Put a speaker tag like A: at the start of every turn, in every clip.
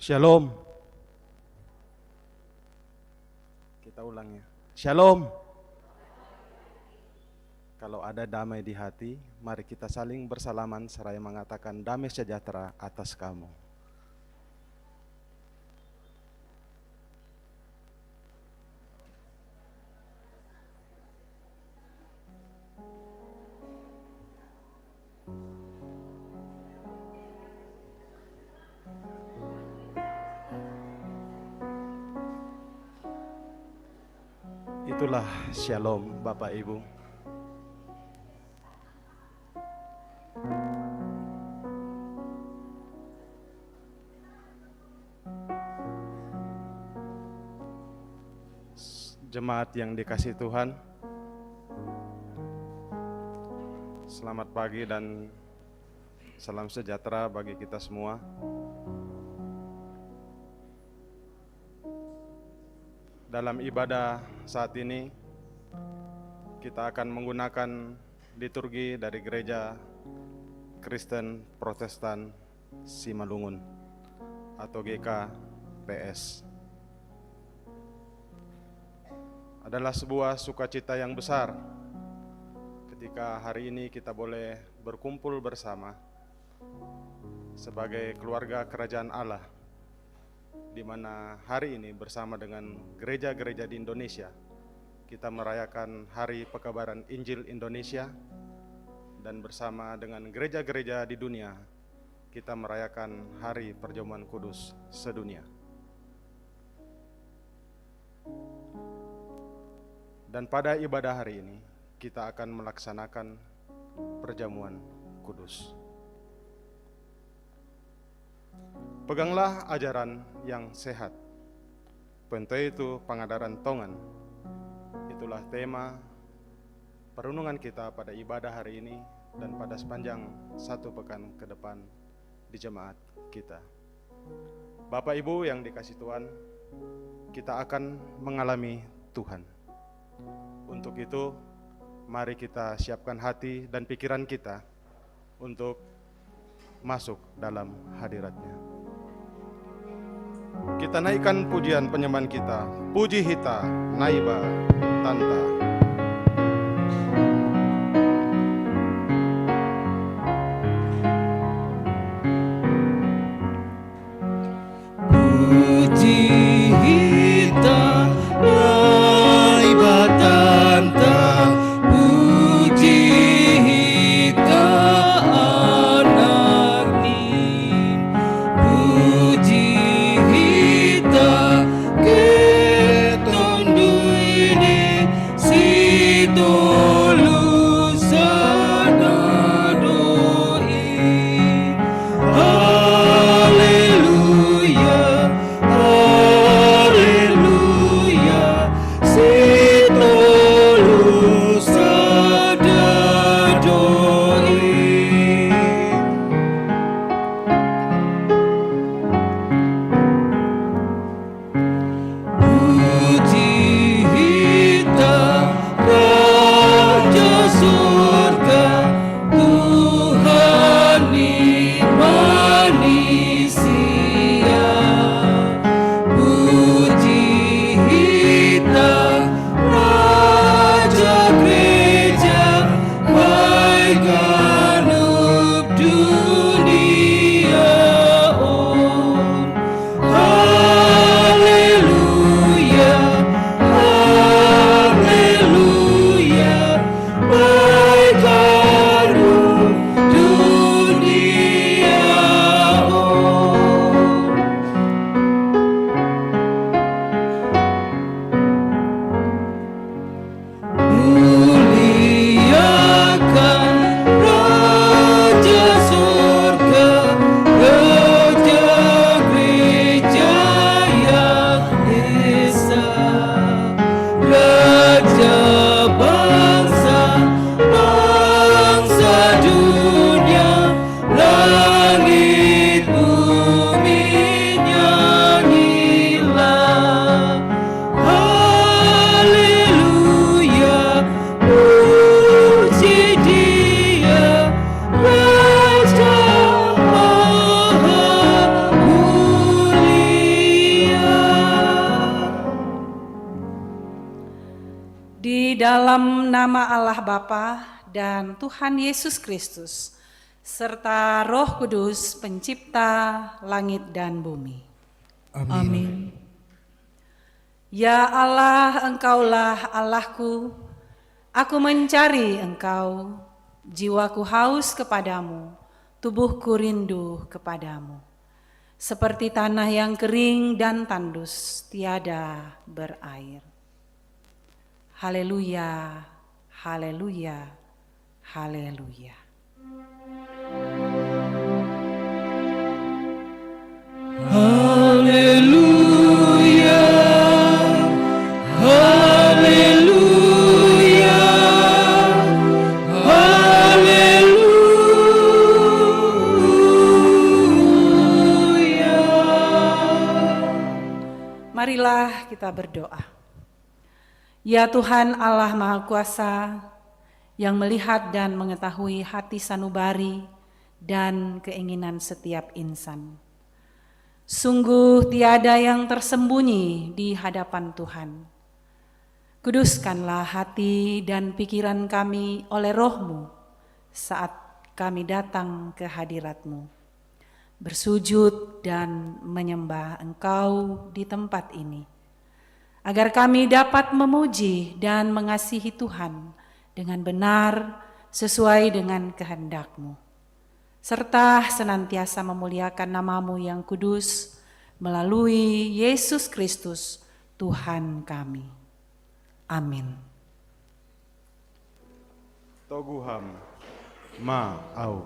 A: Shalom. Kita ulang ya. Shalom. Kalau ada damai di hati, mari kita saling bersalaman seraya mengatakan damai sejahtera atas kamu. Itulah shalom Bapak Ibu. Jemaat yang dikasihi Tuhan, selamat pagi dan salam sejahtera bagi kita semua. Dalam ibadah saat ini, kita akan menggunakan liturgi dari Gereja Kristen Protestan Simalungun atau GKPS. Adalah sebuah sukacita yang besar ketika hari ini kita boleh berkumpul bersama sebagai keluarga kerajaan Allah, di mana hari ini bersama dengan gereja-gereja di Indonesia kita merayakan Hari Pekabaran Injil Indonesia, dan bersama dengan gereja-gereja di dunia kita merayakan Hari Perjamuan Kudus sedunia. Dan pada ibadah hari ini kita akan melaksanakan perjamuan kudus. Peganglah ajaran yang sehat, pentai itu pengadaran tongan. Itulah tema perenungan kita pada ibadah hari ini dan pada sepanjang satu pekan ke depan di jemaat kita. Bapak Ibu yang dikasihi Tuhan, kita akan mengalami Tuhan. Untuk itu, mari kita siapkan hati dan pikiran kita untuk masuk dalam hadirat-Nya. Kita naikkan pujian penyembahan kita, puji hita, naiba, tanta.
B: Puji dalam nama Allah Bapa dan Tuhan Yesus Kristus, serta Roh Kudus pencipta langit dan bumi.
C: Amin.
B: Ya Allah, Engkaulah Allahku, aku mencari Engkau, jiwaku haus kepadamu, tubuhku rindu kepadamu. Seperti tanah yang kering dan tandus, tiada berair. Haleluya, haleluya, haleluya.
C: Haleluya, haleluya, haleluya.
B: Marilah kita berdoa. Ya Tuhan Allah Maha Kuasa, yang melihat dan mengetahui hati sanubari dan keinginan setiap insan. Sungguh tiada yang tersembunyi di hadapan Tuhan. Kuduskanlah hati dan pikiran kami oleh Roh-Mu saat kami datang ke hadirat-Mu, bersujud dan menyembah Engkau di tempat ini, agar kami dapat memuji dan mengasihi Tuhan dengan benar sesuai dengan kehendak-Mu, serta senantiasa memuliakan nama-Mu yang kudus melalui Yesus Kristus Tuhan kami. Amin.
A: Toguham ma au.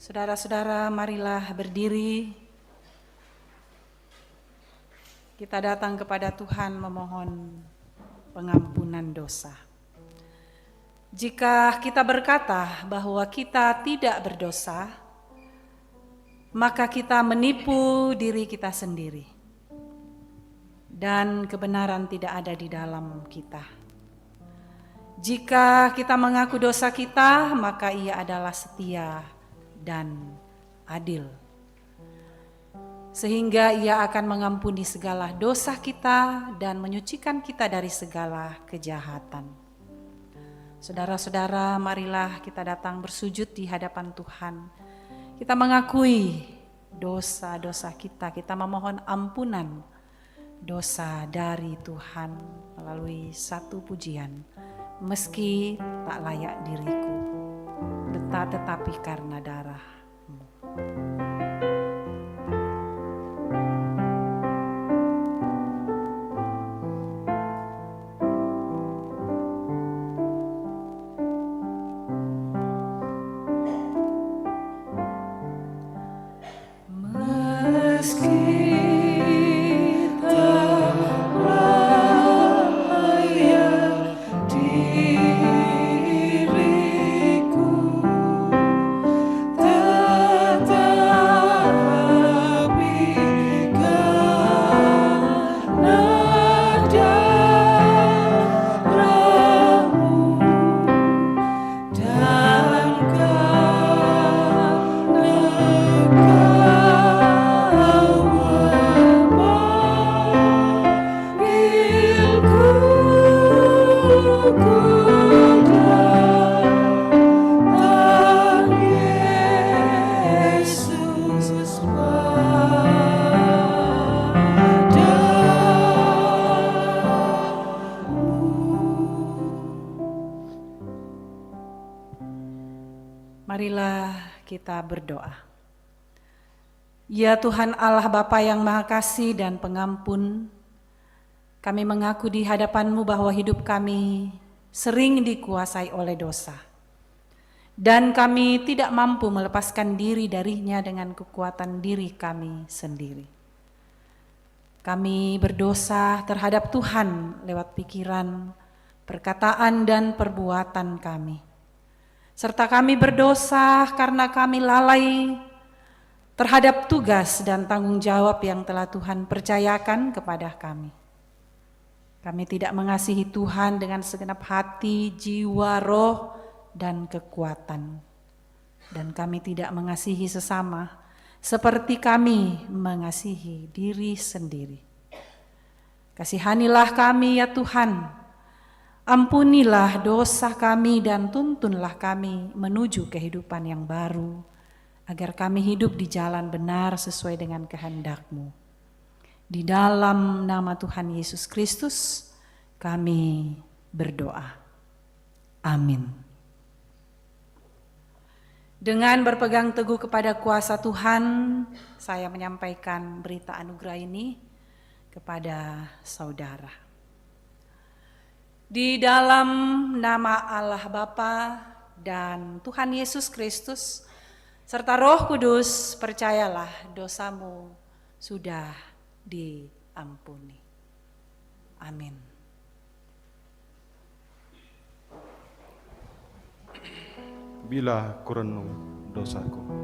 B: Saudara-saudara, marilah berdiri. Kita datang kepada Tuhan memohon pengampunan dosa. Jika kita berkata bahwa kita tidak berdosa, maka kita menipu diri kita sendiri, dan kebenaran tidak ada di dalam kita. Jika kita mengaku dosa kita, maka Ia adalah setia dan adil, sehingga Ia akan mengampuni segala dosa kita dan menyucikan kita dari segala kejahatan. Saudara-saudara, marilah kita datang bersujud di hadapan Tuhan. Kita mengakui dosa-dosa kita, kita memohon ampunan dosa dari Tuhan melalui satu pujian. Meski tak layak diriku, tetapi karena darah-Mu. Marilah kita berdoa. Ya Tuhan Allah Bapa yang Maha Kasih dan Pengampun, kami mengaku di hadapan-Mu bahwa hidup kami sering dikuasai oleh dosa. Dan kami tidak mampu melepaskan diri darinya dengan kekuatan diri kami sendiri. Kami berdosa terhadap Tuhan lewat pikiran, perkataan, dan perbuatan kami. Serta kami berdosa karena kami lalai terhadap tugas dan tanggung jawab yang telah Tuhan percayakan kepada kami. Kami tidak mengasihi Tuhan dengan segenap hati, jiwa, roh, dan kekuatan. Dan kami tidak mengasihi sesama seperti kami mengasihi diri sendiri. Kasihanilah kami ya Tuhan. Ampunilah dosa kami dan tuntunlah kami menuju kehidupan yang baru, agar kami hidup di jalan benar sesuai dengan kehendak-Mu. Di dalam nama Tuhan Yesus Kristus kami berdoa. Amin. Dengan berpegang teguh kepada kuasa Tuhan, saya menyampaikan berita anugerah ini kepada saudara. Di dalam nama Allah Bapa dan Tuhan Yesus Kristus serta Roh Kudus, percayalah dosamu sudah diampuni. Amin.
A: Bila kurenung dosaku,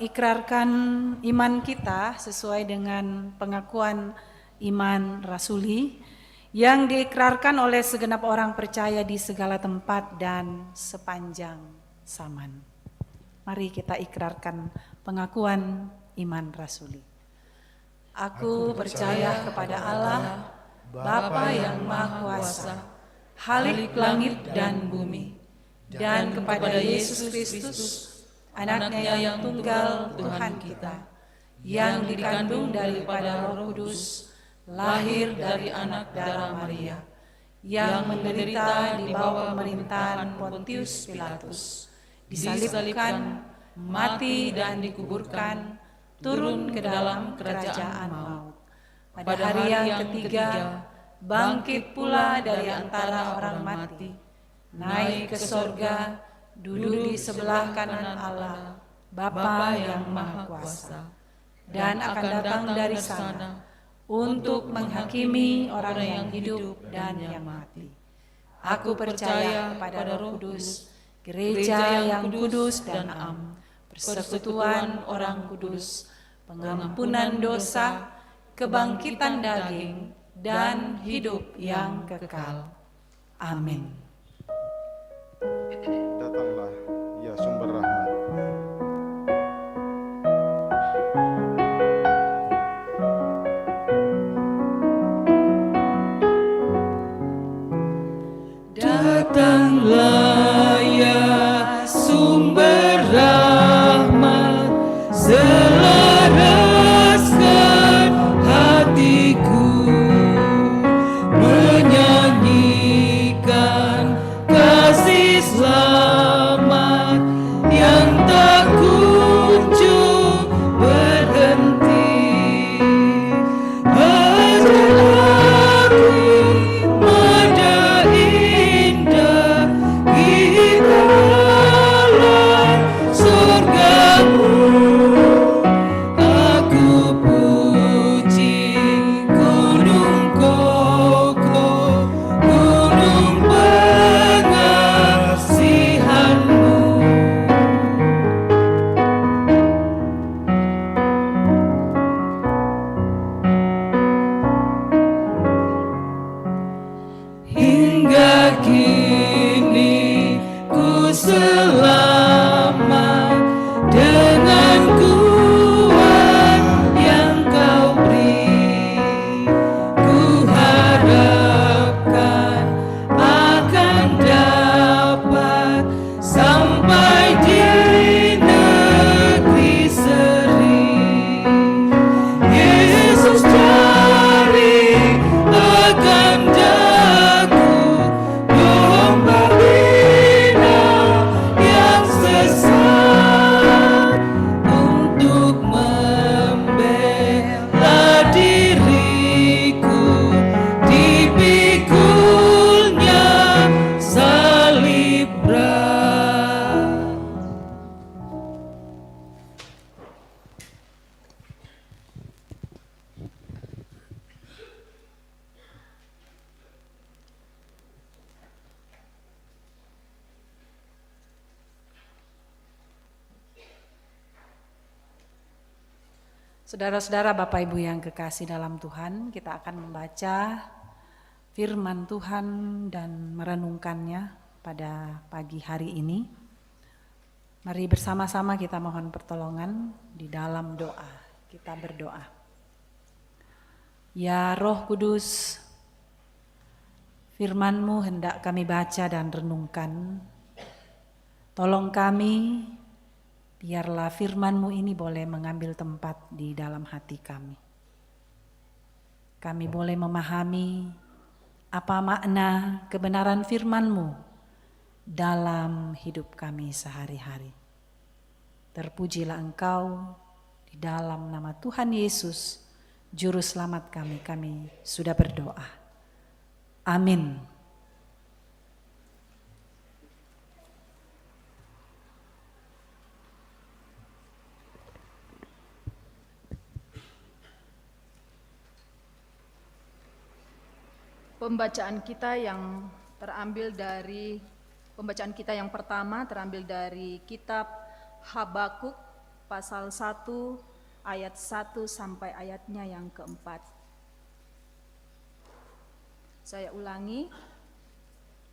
B: mengikrarkan iman kita sesuai dengan pengakuan iman rasuli yang diikrarkan oleh segenap orang percaya di segala tempat dan sepanjang zaman. Mari kita ikrarkan pengakuan iman rasuli. Aku percaya kepada Allah, Bapa yang Maha Kuasa, Khalik langit dan bumi, dan kepada Yesus Kristus, anaknya yang tunggal Tuhan kita, yang dikandung daripada Roh Kudus, lahir dari anak darah Maria, yang menderita di bawah pemerintahan Pontius Pilatus, disalibkan, mati dan dikuburkan, turun ke dalam kerajaan maut. Pada hari yang ketiga, bangkit pula dari antara orang mati, naik ke sorga, duduk di sebelah kanan Allah, Bapa yang Maha Kuasa, dan akan datang dari sana untuk menghakimi orang yang hidup dan yang mati. Aku percaya kepada Roh Kudus, gereja yang kudus dan am, persekutuan orang kudus, pengampunan dosa, kebangkitan daging, dan hidup yang kekal. Amin.
A: Datanglah, ya sumber rahmat.
C: Datanglah ya sumber rahmat, selaraskan hatiku, menyanyikan kasih selamat yang tak kunjung berhenti. Ajarlah mada indah di dalam surgamu. Aku puji gunung kokoh, gunung pengasihanmu. Hingga kini ku selamat dengan kuat yang kau beri. Ku harapkan akan dapat sampai di negeri seri. Yesus cari akan daku, domba bina yang sesat, untuk membela diriku, dipikulnya salib berat.
B: Saudara-saudara, Bapak Ibu yang kekasih dalam Tuhan, kita akan membaca firman Tuhan dan merenungkannya pada pagi hari ini. Mari bersama-sama kita mohon pertolongan di dalam doa. Kita berdoa. Ya Roh Kudus, firman-Mu hendak kami baca dan renungkan. Tolong kami, biarlah firman-Mu ini boleh mengambil tempat di dalam hati kami. Kami boleh memahami apa makna kebenaran firman-Mu dalam hidup kami sehari-hari. Terpujilah Engkau di dalam nama Tuhan Yesus, Juru Selamat kami. Kami sudah berdoa. Amin.
D: Pembacaan kita yang pertama terambil dari kitab Habakuk pasal 1 ayat 1 sampai ayatnya yang keempat. Saya ulangi,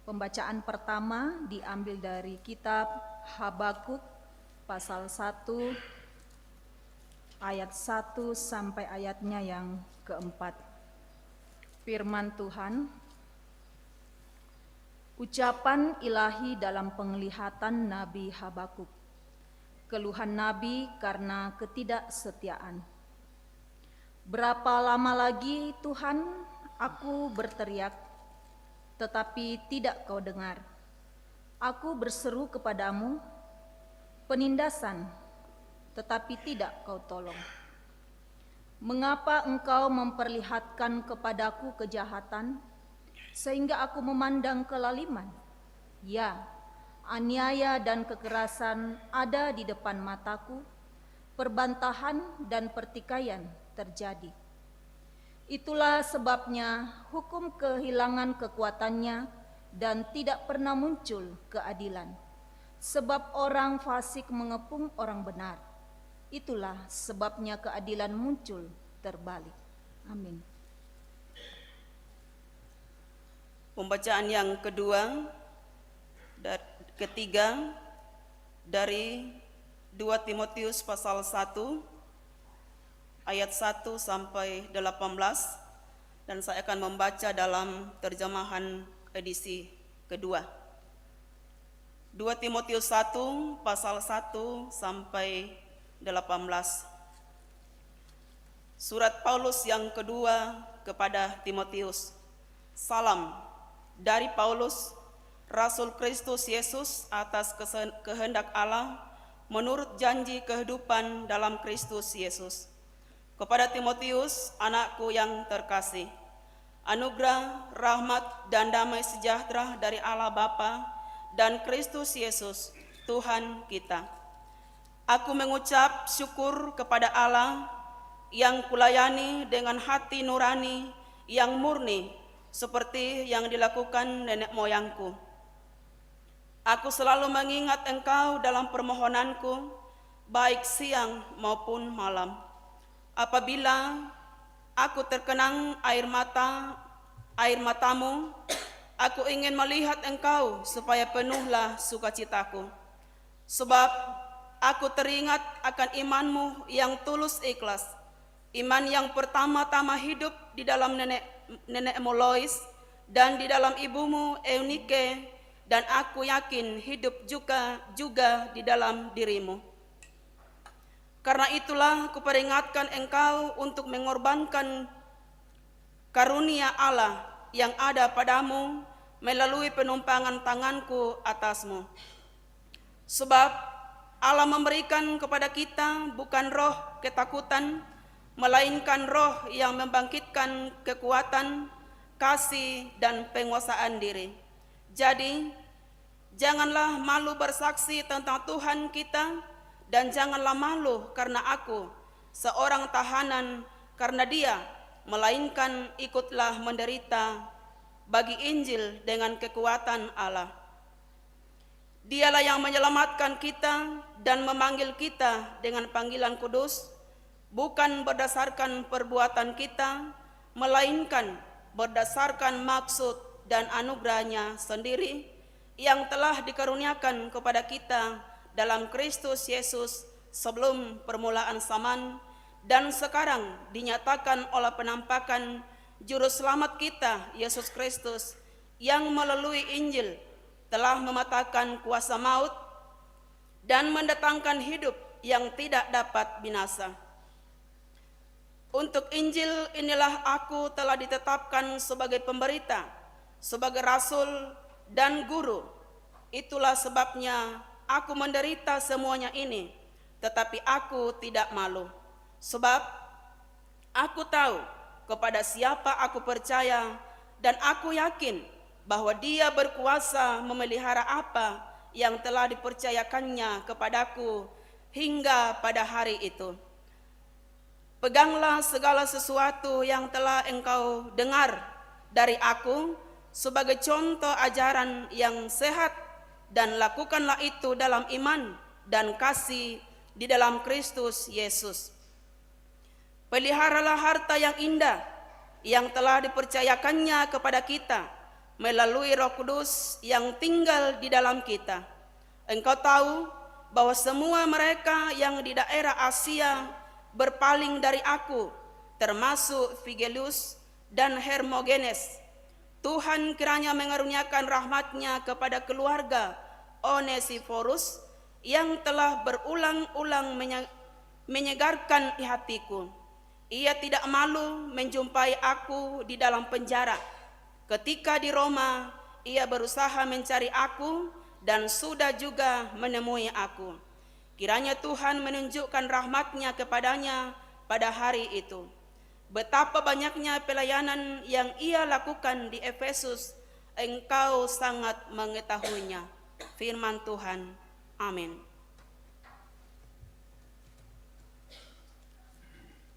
D: pembacaan pertama diambil dari kitab Habakuk pasal 1 ayat 1 sampai ayatnya yang keempat. Firman Tuhan, ucapan ilahi dalam penglihatan Nabi Habakuk. Keluhan Nabi karena ketidaksetiaan. Berapa lama lagi Tuhan aku berteriak, tetapi tidak kau dengar. Aku berseru kepadamu, penindasan, tetapi tidak kau tolong. Mengapa engkau memperlihatkan kepadaku kejahatan, sehingga aku memandang kelaliman? Ya, aniaya dan kekerasan ada di depan mataku, perbantahan dan pertikaian terjadi. Itulah sebabnya hukum kehilangan kekuatannya dan tidak pernah muncul keadilan. Sebab orang fasik mengepung orang benar. Itulah sebabnya keadilan muncul terbalik. Amin.
E: Pembacaan yang ketiga dari 2 Timotius pasal 1 ayat 1 sampai 18, dan saya akan membaca dalam terjemahan edisi kedua. 2 Timotius 1 pasal 1 sampai 18. Surat Paulus yang kedua kepada Timotius. Salam dari Paulus, Rasul Kristus Yesus atas kehendak Allah menurut janji kehidupan dalam Kristus Yesus. Kepada Timotius, anakku yang terkasih, anugerah, rahmat, dan damai sejahtera dari Allah Bapa dan Kristus Yesus, Tuhan kita. Aku mengucap syukur kepada Allah yang kulayani dengan hati nurani yang murni, seperti yang dilakukan nenek moyangku. Aku selalu mengingat engkau dalam permohonanku, baik siang maupun malam. Apabila aku terkenang air matamu, aku ingin melihat engkau supaya penuhlah sukacitaku. Sebab aku teringat akan imanmu yang tulus ikhlas, iman yang pertama-tama hidup di dalam nenekmu Lois dan di dalam ibumu Eunike, dan aku yakin hidup juga di dalam dirimu. Karena itulah kuperingatkan engkau untuk mengorbankan karunia Allah yang ada padamu melalui penumpangan tanganku atasmu. Sebab Allah memberikan kepada kita bukan roh ketakutan, melainkan roh yang membangkitkan kekuatan, kasih, dan penguasaan diri. Jadi, janganlah malu bersaksi tentang Tuhan kita, dan janganlah malu karena aku, seorang tahanan karena Dia, melainkan ikutlah menderita bagi Injil dengan kekuatan Allah. Dialah yang menyelamatkan kita dan memanggil kita dengan panggilan kudus, bukan berdasarkan perbuatan kita, melainkan berdasarkan maksud dan anugerahnya sendiri yang telah dikaruniakan kepada kita dalam Kristus Yesus sebelum permulaan zaman, dan sekarang dinyatakan oleh penampakan Juru Selamat kita, Yesus Kristus, yang melalui Injil telah mematahkan kuasa maut dan mendatangkan hidup yang tidak dapat binasa. Untuk Injil inilah aku telah ditetapkan sebagai pemberita, sebagai rasul dan guru. Itulah sebabnya aku menderita semuanya ini, tetapi aku tidak malu. Sebab aku tahu kepada siapa aku percaya, dan aku yakin bahwa Dia berkuasa memelihara apa yang telah dipercayakannya kepadaku hingga pada hari itu. Peganglah segala sesuatu yang telah engkau dengar dari aku sebagai contoh ajaran yang sehat, dan lakukanlah itu dalam iman dan kasih di dalam Kristus Yesus. Peliharalah harta yang indah yang telah dipercayakannya kepada kita melalui Roh Kudus yang tinggal di dalam kita. Engkau tahu bahwa semua mereka yang di daerah Asia berpaling dari aku, termasuk Figellus dan Hermogenes. Tuhan kiranya mengaruniakan rahmat-Nya kepada keluarga Onesiphorus yang telah berulang-ulang menyegarkan hatiku. Ia tidak malu menjumpai aku di dalam penjara. Ketika di Roma, ia berusaha mencari aku dan sudah juga menemui aku. Kiranya Tuhan menunjukkan rahmat-Nya kepadanya pada hari itu. Betapa banyaknya pelayanan yang ia lakukan di Efesus, engkau sangat mengetahuinya. Firman Tuhan. Amin.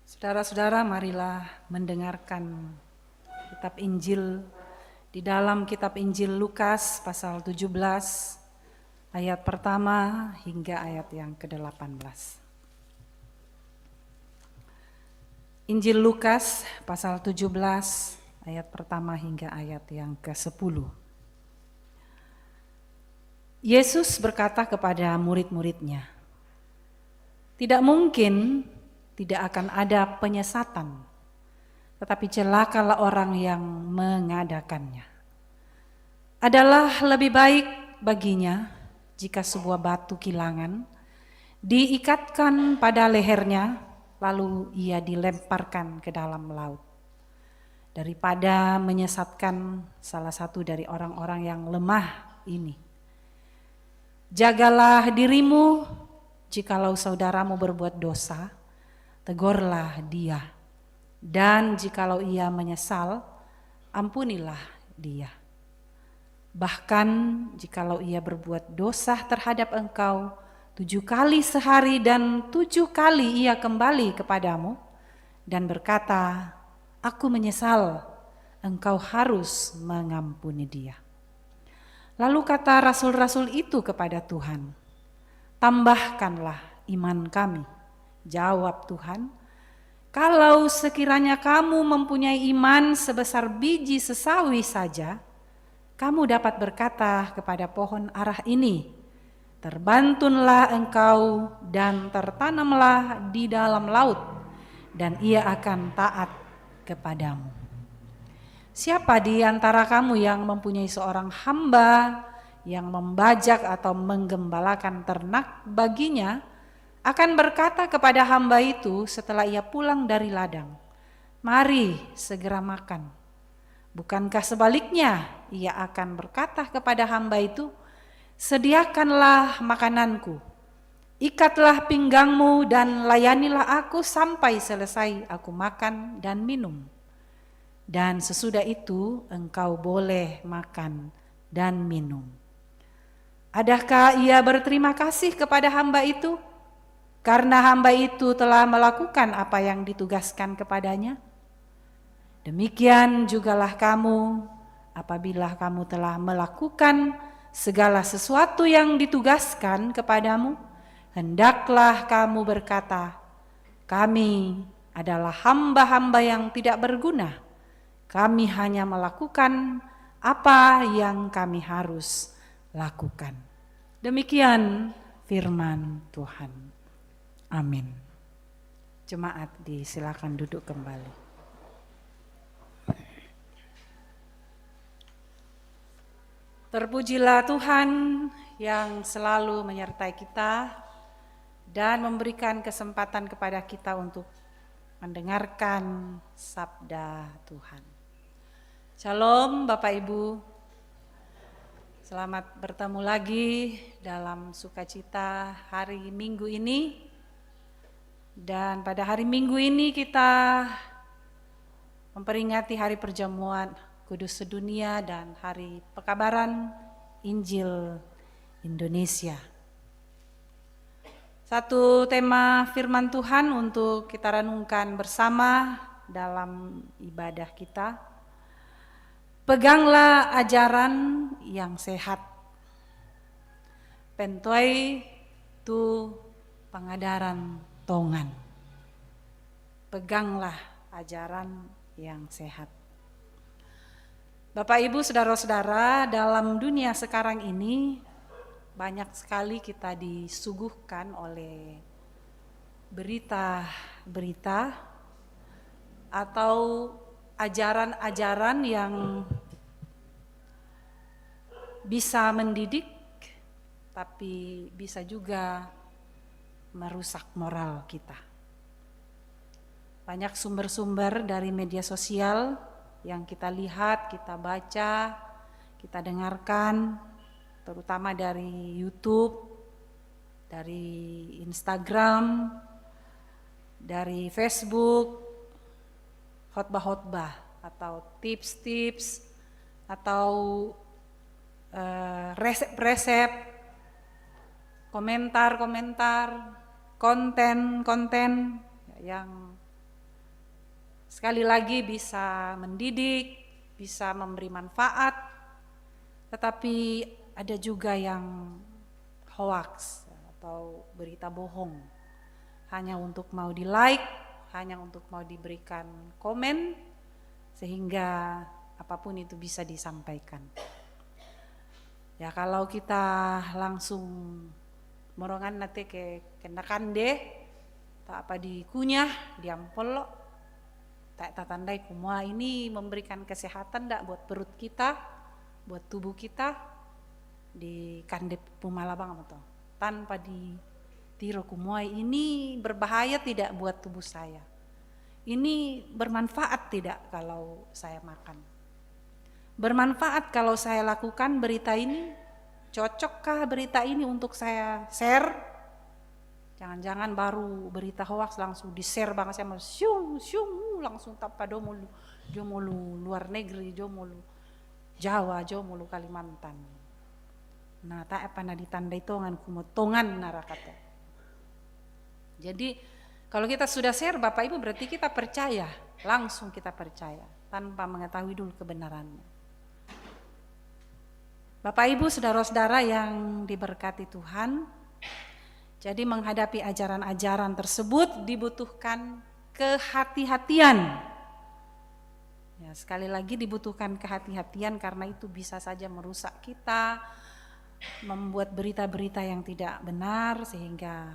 B: Saudara-saudara, marilah mendengarkan kitab Injil di dalam kitab Injil Lukas pasal 17 ayat pertama hingga ayat yang ke-18. Injil Lukas pasal 17 ayat pertama hingga ayat yang ke-10. Yesus berkata kepada murid-muridnya, "Tidak mungkin tidak akan ada penyesatan, tetapi celakalah orang yang mengadakannya. Adalah lebih baik baginya jika sebuah batu kilangan diikatkan pada lehernya, lalu ia dilemparkan ke dalam laut, daripada menyesatkan salah satu dari orang-orang yang lemah ini. Jagalah dirimu, jikalau saudaramu berbuat dosa, tegurlah dia, dan jikalau ia menyesal, ampunilah dia. Bahkan jikalau ia berbuat dosa terhadap engkau 7 kali sehari dan 7 kali ia kembali kepadamu dan berkata, aku menyesal, engkau harus mengampuni dia." Lalu kata rasul-rasul itu kepada Tuhan, "Tambahkanlah iman kami." Jawab Tuhan, "Kalau sekiranya kamu mempunyai iman sebesar biji sesawi saja, kamu dapat berkata kepada pohon arah ini, terbantunlah engkau dan tertanamlah di dalam laut, dan ia akan taat kepadamu. Siapa di antara kamu yang mempunyai seorang hamba yang membajak atau menggembalakan ternak baginya, akan berkata kepada hamba itu setelah ia pulang dari ladang, 'Mari segera makan'? Bukankah sebaliknya ia akan berkata kepada hamba itu, 'Sediakanlah makananku, ikatlah pinggangmu dan layanilah aku sampai selesai aku makan dan minum. Dan sesudah itu engkau boleh makan dan minum.' Adakah ia berterima kasih kepada hamba itu karena hamba itu telah melakukan apa yang ditugaskan kepadanya? Demikian jugalah kamu, apabila kamu telah melakukan segala sesuatu yang ditugaskan kepadamu, hendaklah kamu berkata, 'Kami adalah hamba-hamba yang tidak berguna. Kami hanya melakukan apa yang kami harus lakukan.' Demikian firman Tuhan. Amin. Jemaat disilakan duduk kembali. Terpujilah Tuhan yang selalu menyertai kita dan memberikan kesempatan kepada kita untuk mendengarkan sabda Tuhan. Shalom Bapak Ibu, selamat bertemu lagi dalam sukacita hari Minggu ini. Dan pada hari Minggu ini kita memperingati hari perjamuan Kudus sedunia dan hari pekabaran Injil Indonesia. Satu tema firman Tuhan untuk kita renungkan bersama dalam ibadah kita. Peganglah ajaran yang sehat. Pentoi tu pengadaran tongan. Peganglah ajaran yang sehat. Bapak Ibu, saudara-saudara, dalam dunia sekarang ini banyak sekali kita disuguhkan oleh berita-berita atau ajaran-ajaran yang bisa mendidik, tapi bisa juga merusak moral kita. Banyak sumber-sumber dari media sosial yang kita lihat, kita baca, kita dengarkan, terutama dari YouTube, dari Instagram, dari Facebook, khotbah-khotbah atau tips-tips atau resep-resep, komentar-komentar, konten-konten yang sekali lagi bisa mendidik, bisa memberi manfaat, tetapi ada juga yang hoax atau berita bohong, hanya untuk mau di-like, hanya untuk mau diberikan komen, sehingga apapun itu bisa disampaikan. Ya kalau kita langsung morongan nanti ke kendakan deh, tak apa dikunyah, diampol, tak tandai kumua ini memberikan kesehatan ndak buat perut kita, buat tubuh kita, di kandep pumalabang atau tanpa ditiro kumua ini berbahaya tidak buat tubuh saya. Ini bermanfaat tidak kalau saya makan? Bermanfaat kalau saya lakukan berita ini? Cocokkah berita ini untuk saya share? Jangan-jangan baru berita hoax langsung di-share bang saya mau syung langsung tanpa domulu luar negeri, domulu Jawa, domulu Kalimantan. Nah, tak apa na ditandai tongan kumotongan narakata. Jadi kalau kita sudah share Bapak Ibu berarti kita percaya, langsung kita percaya tanpa mengetahui dulu kebenarannya. Bapak Ibu, saudara-saudara yang diberkati Tuhan, jadi menghadapi ajaran-ajaran tersebut dibutuhkan kehati-hatian. Ya, sekali lagi dibutuhkan kehati-hatian karena itu bisa saja merusak kita, membuat berita-berita yang tidak benar sehingga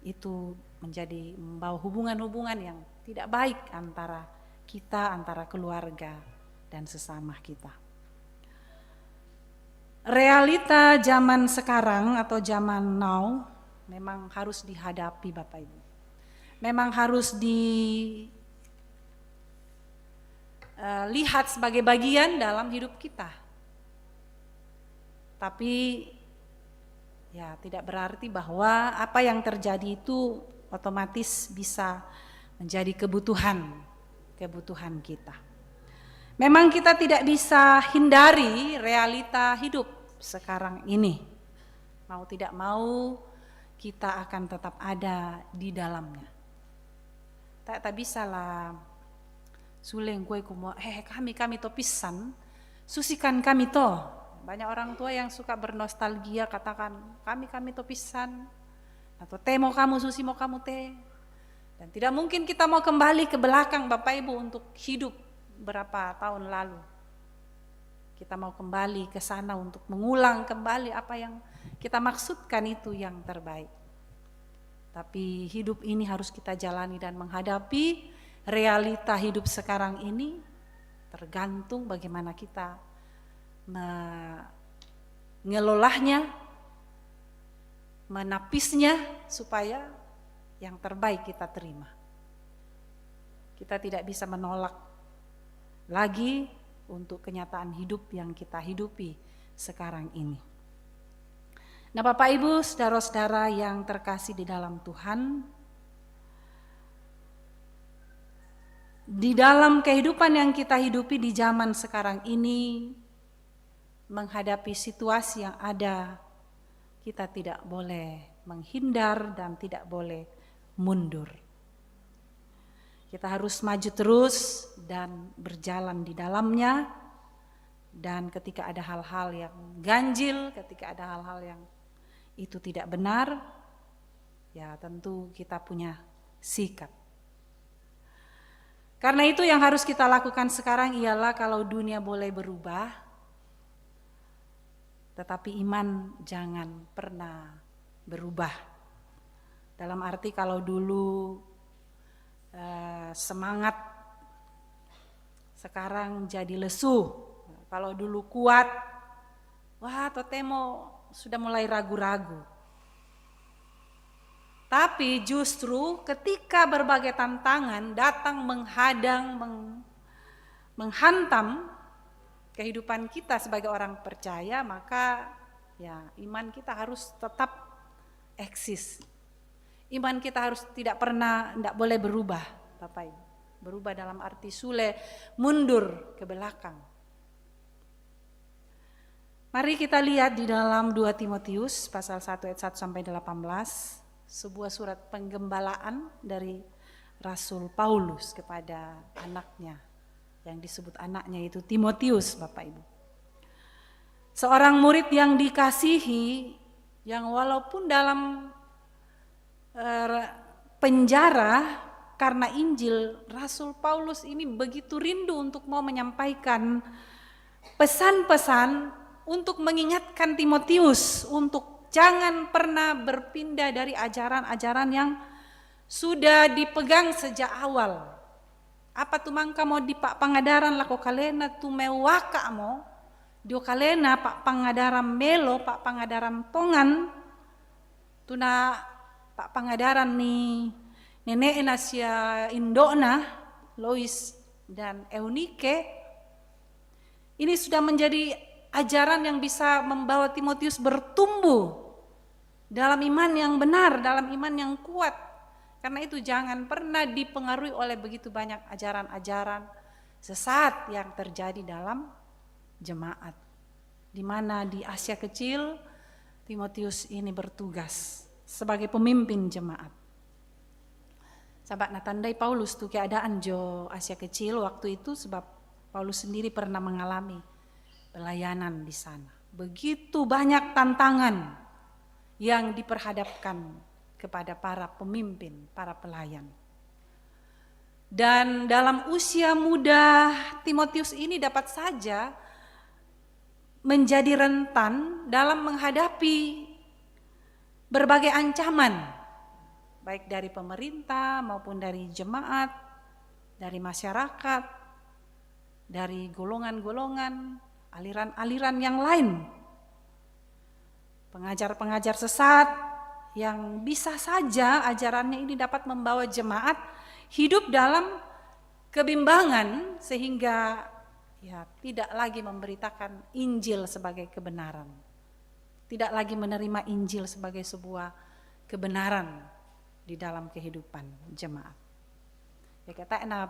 B: itu menjadi membawa hubungan-hubungan yang tidak baik antara kita, antara keluarga dan sesama kita. Realita zaman sekarang atau zaman now memang harus dihadapi Bapak Ibu. Memang harus dilihat sebagai bagian dalam hidup kita. Tapi ya tidak berarti bahwa apa yang terjadi itu otomatis bisa menjadi kebutuhan kita. Memang kita tidak bisa hindari realita hidup sekarang ini. Mau tidak mau kita akan tetap ada di dalamnya. Tak bisa lah suleng kue kumua, kami topisan, susikan kami toh. Banyak orang tua yang suka bernostalgia katakan kami topisan atau teh mau kamu susi mau kamu teh. Dan tidak mungkin kita mau kembali ke belakang Bapak Ibu untuk hidup berapa tahun lalu. Kita mau kembali ke sana untuk mengulang kembali apa yang kita maksudkan itu yang terbaik. Tapi hidup ini harus kita jalani dan menghadapi realita hidup sekarang ini tergantung bagaimana kita mengelolanya, menapisnya supaya yang terbaik kita terima. Kita tidak bisa menolak lagi untuk kenyataan hidup yang kita hidupi sekarang ini. Nah Bapak Ibu, saudara-saudara yang terkasih di dalam Tuhan, di dalam kehidupan yang kita hidupi di zaman sekarang ini, menghadapi situasi yang ada, kita tidak boleh menghindar dan tidak boleh mundur. Kita harus maju terus dan berjalan di dalamnya. Dan ketika ada hal-hal yang ganjil, ketika ada hal-hal yang itu tidak benar, ya tentu kita punya sikap. Karena itu yang harus kita lakukan sekarang ialah kalau dunia boleh berubah, tetapi iman jangan pernah berubah. Dalam arti kalau dulu semangat, sekarang jadi lesu. Kalau dulu kuat, wah totemo sudah mulai ragu-ragu. Tapi justru ketika berbagai tantangan datang menghadang, menghantam kehidupan kita sebagai orang percaya, maka ya iman kita harus tetap eksis. Iman kita harus tidak boleh berubah, Bapak Ibu. Berubah dalam arti sule mundur ke belakang. Mari kita lihat di dalam 2 Timotius pasal 1 ayat 1 sampai 18. Sebuah surat penggembalaan dari Rasul Paulus kepada anaknya, yang disebut anaknya itu Timotius, Bapak Ibu. Seorang murid yang dikasihi, yang walaupun dalam penjara karena Injil, Rasul Paulus ini begitu rindu untuk mau menyampaikan pesan-pesan untuk mengingatkan Timotius untuk jangan pernah berpindah dari ajaran-ajaran yang sudah dipegang sejak awal. Apa tu mangka mo di pak pangadaran lako kalena tu mewaka mo, dio kalena pak pangadaran melo, pak pangadaran tongan, tuna pak pangadaran ni nenek Nasia Indona, Lois dan Eunike. Ini sudah menjadi ajaran yang bisa membawa Timotius bertumbuh dalam iman yang benar, dalam iman yang kuat. Karena itu jangan pernah dipengaruhi oleh begitu banyak ajaran-ajaran sesat yang terjadi dalam jemaat. Di mana di Asia Kecil Timotius ini bertugas sebagai pemimpin jemaat. Sahabat natandai Paulus tuh keadaan jo Asia Kecil waktu itu sebab Paulus sendiri pernah mengalami pelayanan di sana. Begitu banyak tantangan yang diperhadapkan kepada para pemimpin, para pelayan. Dan dalam usia muda Timotius ini dapat saja menjadi rentan dalam menghadapi berbagai ancaman, baik dari pemerintah maupun dari jemaat, dari masyarakat, dari golongan-golongan, aliran-aliran yang lain. Pengajar-pengajar sesat yang bisa saja ajarannya ini dapat membawa jemaat hidup dalam kebimbangan sehingga ya tidak lagi memberitakan Injil sebagai kebenaran. Tidak lagi menerima Injil sebagai sebuah kebenaran di dalam kehidupan jemaat. Ya kata ena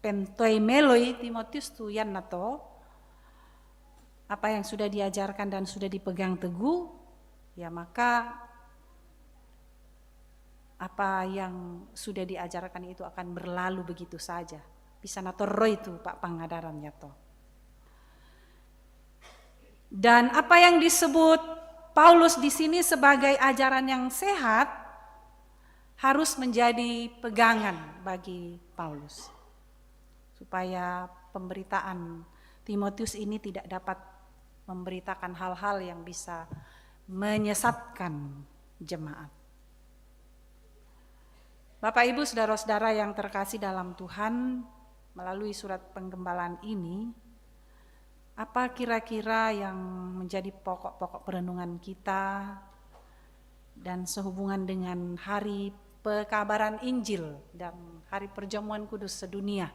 B: pentoi meloi Timotius tu yan nato, apa yang sudah diajarkan dan sudah dipegang teguh, ya maka apa yang sudah diajarkan itu akan berlalu begitu saja. Bisa natoro itu Pak pangadarannya toh. Dan apa yang disebut Paulus di sini sebagai ajaran yang sehat harus menjadi pegangan bagi Paulus. Supaya pemberitaan Timotius ini tidak dapat memberitakan hal-hal yang bisa menyesatkan jemaat. Bapak Ibu saudara-saudara yang terkasih dalam Tuhan, melalui surat penggembalaan ini, apa kira-kira yang menjadi pokok-pokok perenungan kita dan sehubungan dengan hari pekabaran Injil dan hari perjamuan kudus sedunia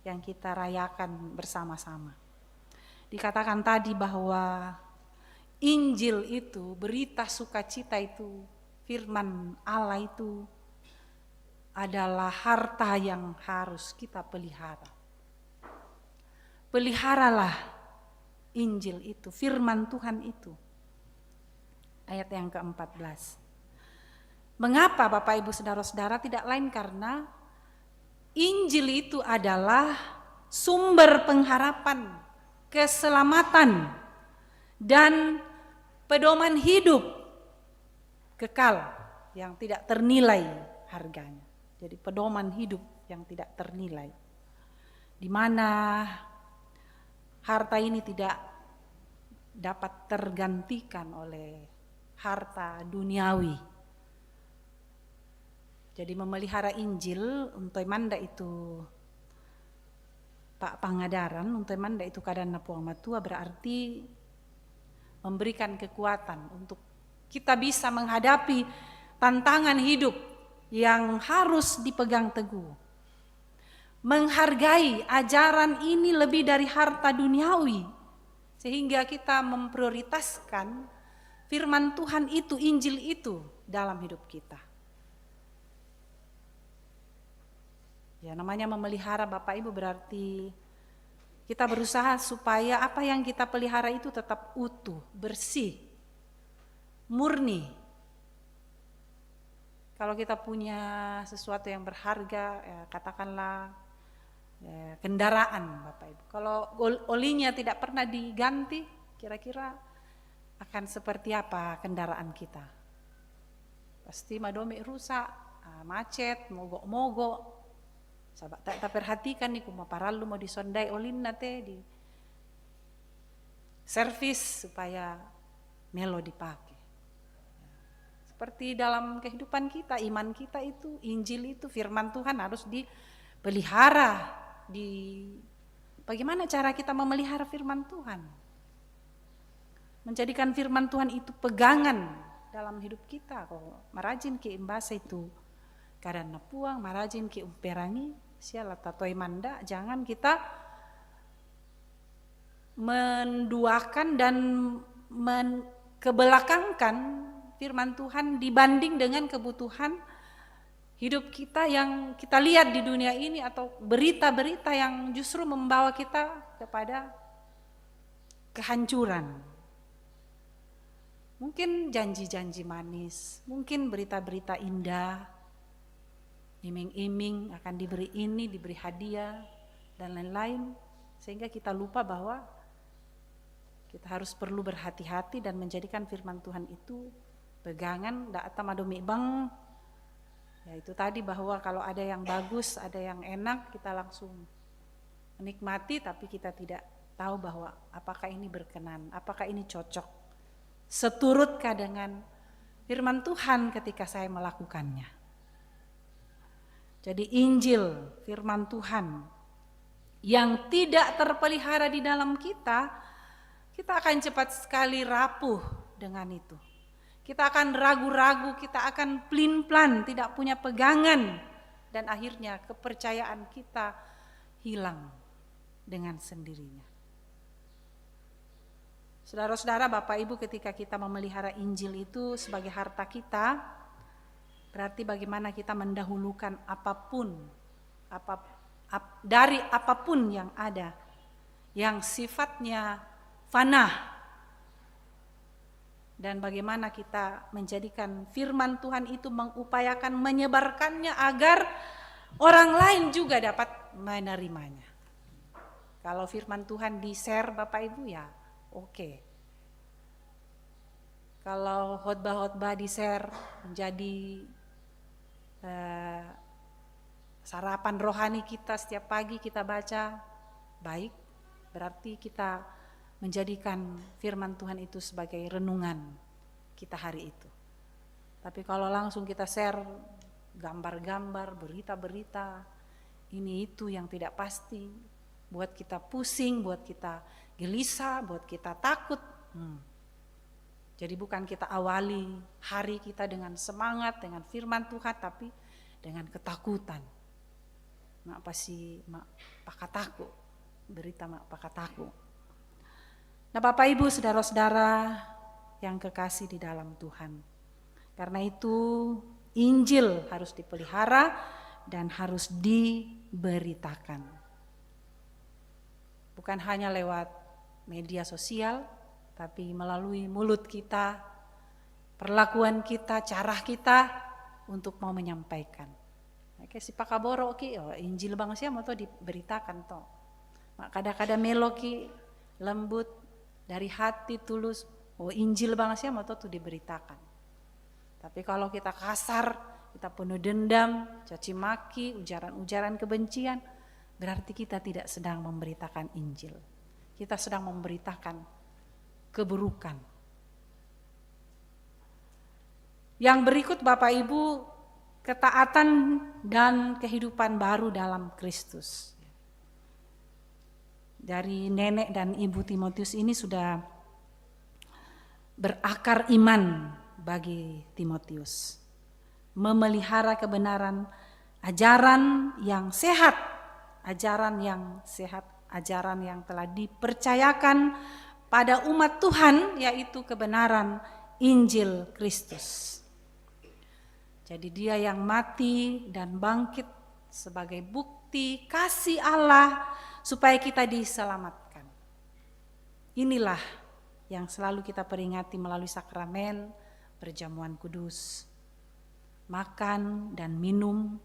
B: yang kita rayakan bersama-sama. Dikatakan tadi bahwa Injil itu, berita sukacita itu, firman Allah itu adalah harta yang harus kita pelihara. Peliharalah Injil itu, firman Tuhan itu. Ayat yang ke-14. Mengapa Bapak Ibu Saudara-saudara? Tidak lain karena Injil itu adalah sumber pengharapan, keselamatan, dan pedoman hidup kekal yang tidak ternilai harganya. Jadi pedoman hidup yang tidak ternilai. Di mana harta ini tidak dapat tergantikan oleh harta duniawi. Jadi memelihara Injil untuk manda itu Pak Pangadaran, untuk manda itu kadang puang matua, berarti memberikan kekuatan untuk kita bisa menghadapi tantangan hidup yang harus dipegang teguh. Menghargai ajaran ini lebih dari harta duniawi, sehingga kita memprioritaskan firman Tuhan itu, Injil itu dalam hidup kita. Ya, namanya memelihara Bapak Ibu berarti kita berusaha supaya apa yang kita pelihara itu tetap utuh, bersih, murni. Kalau kita punya sesuatu yang berharga, ya katakanlah ya, kendaraan Bapak Ibu. Kalau olinya tidak pernah diganti, kira-kira akan seperti apa kendaraan kita? Pasti madome rusak, macet, mogok-mogok. Sahabat tak perhatikan nih, kuma paralu mau disondai olin nate di servis supaya melo dipakai. Seperti dalam kehidupan kita, iman kita itu, Injil itu, firman Tuhan harus dipelihara. Bagaimana cara kita memelihara firman Tuhan? Menjadikan firman Tuhan itu pegangan dalam hidup kita. Kalau marajin ke imbasa itu kadang napuang, marajin ke umperangi, sialah tatoi manda, jangan kita menduakan dan kebelakangkan firman Tuhan dibanding dengan kebutuhan hidup kita yang kita lihat di dunia ini, atau berita-berita yang justru membawa kita kepada kehancuran. Mungkin janji-janji manis, mungkin berita-berita indah, iming-iming akan diberi ini, diberi hadiah, dan lain-lain, sehingga kita lupa bahwa kita harus perlu berhati-hati dan menjadikan firman Tuhan itu pegangan. Da'ata madomi bang, ya itu tadi, bahwa kalau ada yang bagus, ada yang enak, kita langsung menikmati, tapi kita tidak tahu bahwa apakah ini berkenan, apakah ini cocok, seturutkah dengan firman Tuhan ketika saya melakukannya. Jadi Injil, firman Tuhan yang tidak terpelihara di dalam kita akan cepat sekali rapuh dengan itu. Kita akan ragu-ragu, kita akan plin-plan, tidak punya pegangan, dan akhirnya kepercayaan kita hilang dengan sendirinya. Saudara-saudara, Bapak Ibu, ketika kita memelihara Injil itu sebagai harta kita, berarti bagaimana kita mendahulukan apapun, dari apapun yang ada, yang sifatnya fana, dan bagaimana kita menjadikan firman Tuhan itu, mengupayakan menyebarkannya agar orang lain juga dapat menerimanya. Kalau firman Tuhan di-share Bapak Ibu, ya oke. Kalau khotbah-khotbah di-share menjadi sarapan rohani kita, setiap pagi kita baca, baik, berarti kita menjadikan firman Tuhan itu sebagai renungan kita hari itu. Tapi kalau langsung kita share gambar-gambar, berita-berita, ini itu yang tidak pasti, buat kita pusing, buat kita gelisah, buat kita takut. Jadi bukan kita awali hari kita dengan semangat, dengan firman Tuhan, tapi dengan ketakutan. Mak pasti pakataku, berita mak pakataku. Nah Bapak Ibu, saudara-saudara yang kekasih di dalam Tuhan. Karena itu Injil harus dipelihara dan harus diberitakan. Bukan hanya lewat media sosial, tapi melalui mulut kita, perlakuan kita, cara kita untuk mau menyampaikan. Oke, si pakaboro ki, Injil bang sia mau to diberitakan to. Kadang-kadang melo ki lembut dari hati tulus, Injil bang sia mau to diberitakan. Tapi kalau kita kasar, kita penuh dendam, caci maki, ujaran-ujaran kebencian, berarti kita tidak sedang memberitakan Injil. Kita sedang memberitakan keburukan. Yang berikut Bapak Ibu, ketaatan dan kehidupan baru dalam Kristus. Dari nenek dan ibu Timotius ini sudah berakar iman bagi Timotius. Memelihara kebenaran, ajaran yang sehat, ajaran yang telah dipercayakan pada umat Tuhan, yaitu kebenaran Injil Kristus. Jadi dia yang mati dan bangkit sebagai bukti kasih Allah supaya kita diselamatkan. Inilah yang selalu kita peringati melalui sakramen perjamuan kudus. Makan dan minum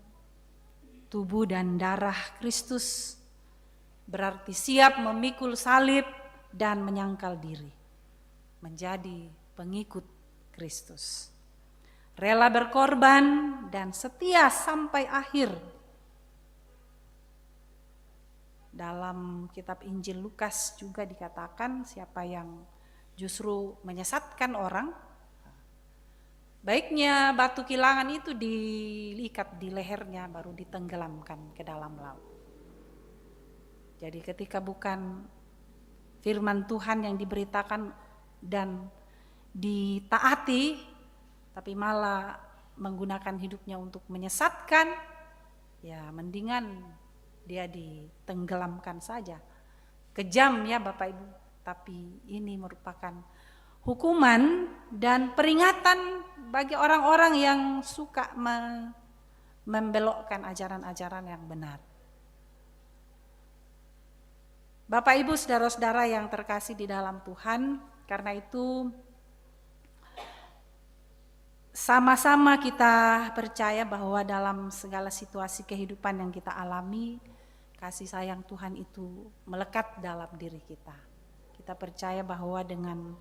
B: tubuh dan darah Kristus berarti siap memikul salib dan menyangkal diri menjadi pengikut Kristus. Rela berkorban dan setia sampai akhir. Dalam kitab Injil Lukas juga dikatakan siapa yang justru menyesatkan orang, baiknya batu kilangan itu diikat di lehernya baru ditenggelamkan ke dalam laut. Jadi ketika bukan firman Tuhan yang diberitakan dan ditaati, tapi malah menggunakan hidupnya untuk menyesatkan, ya mendingan dia ditenggelamkan saja. Kejam ya Bapak Ibu, tapi ini merupakan hukuman dan peringatan bagi orang-orang yang suka membelokkan ajaran-ajaran yang benar. Bapak Ibu, saudara-saudara yang terkasih di dalam Tuhan, karena itu sama-sama kita percaya bahwa dalam segala situasi kehidupan yang kita alami, kasih sayang Tuhan itu melekat dalam diri kita. Kita percaya bahwa dengan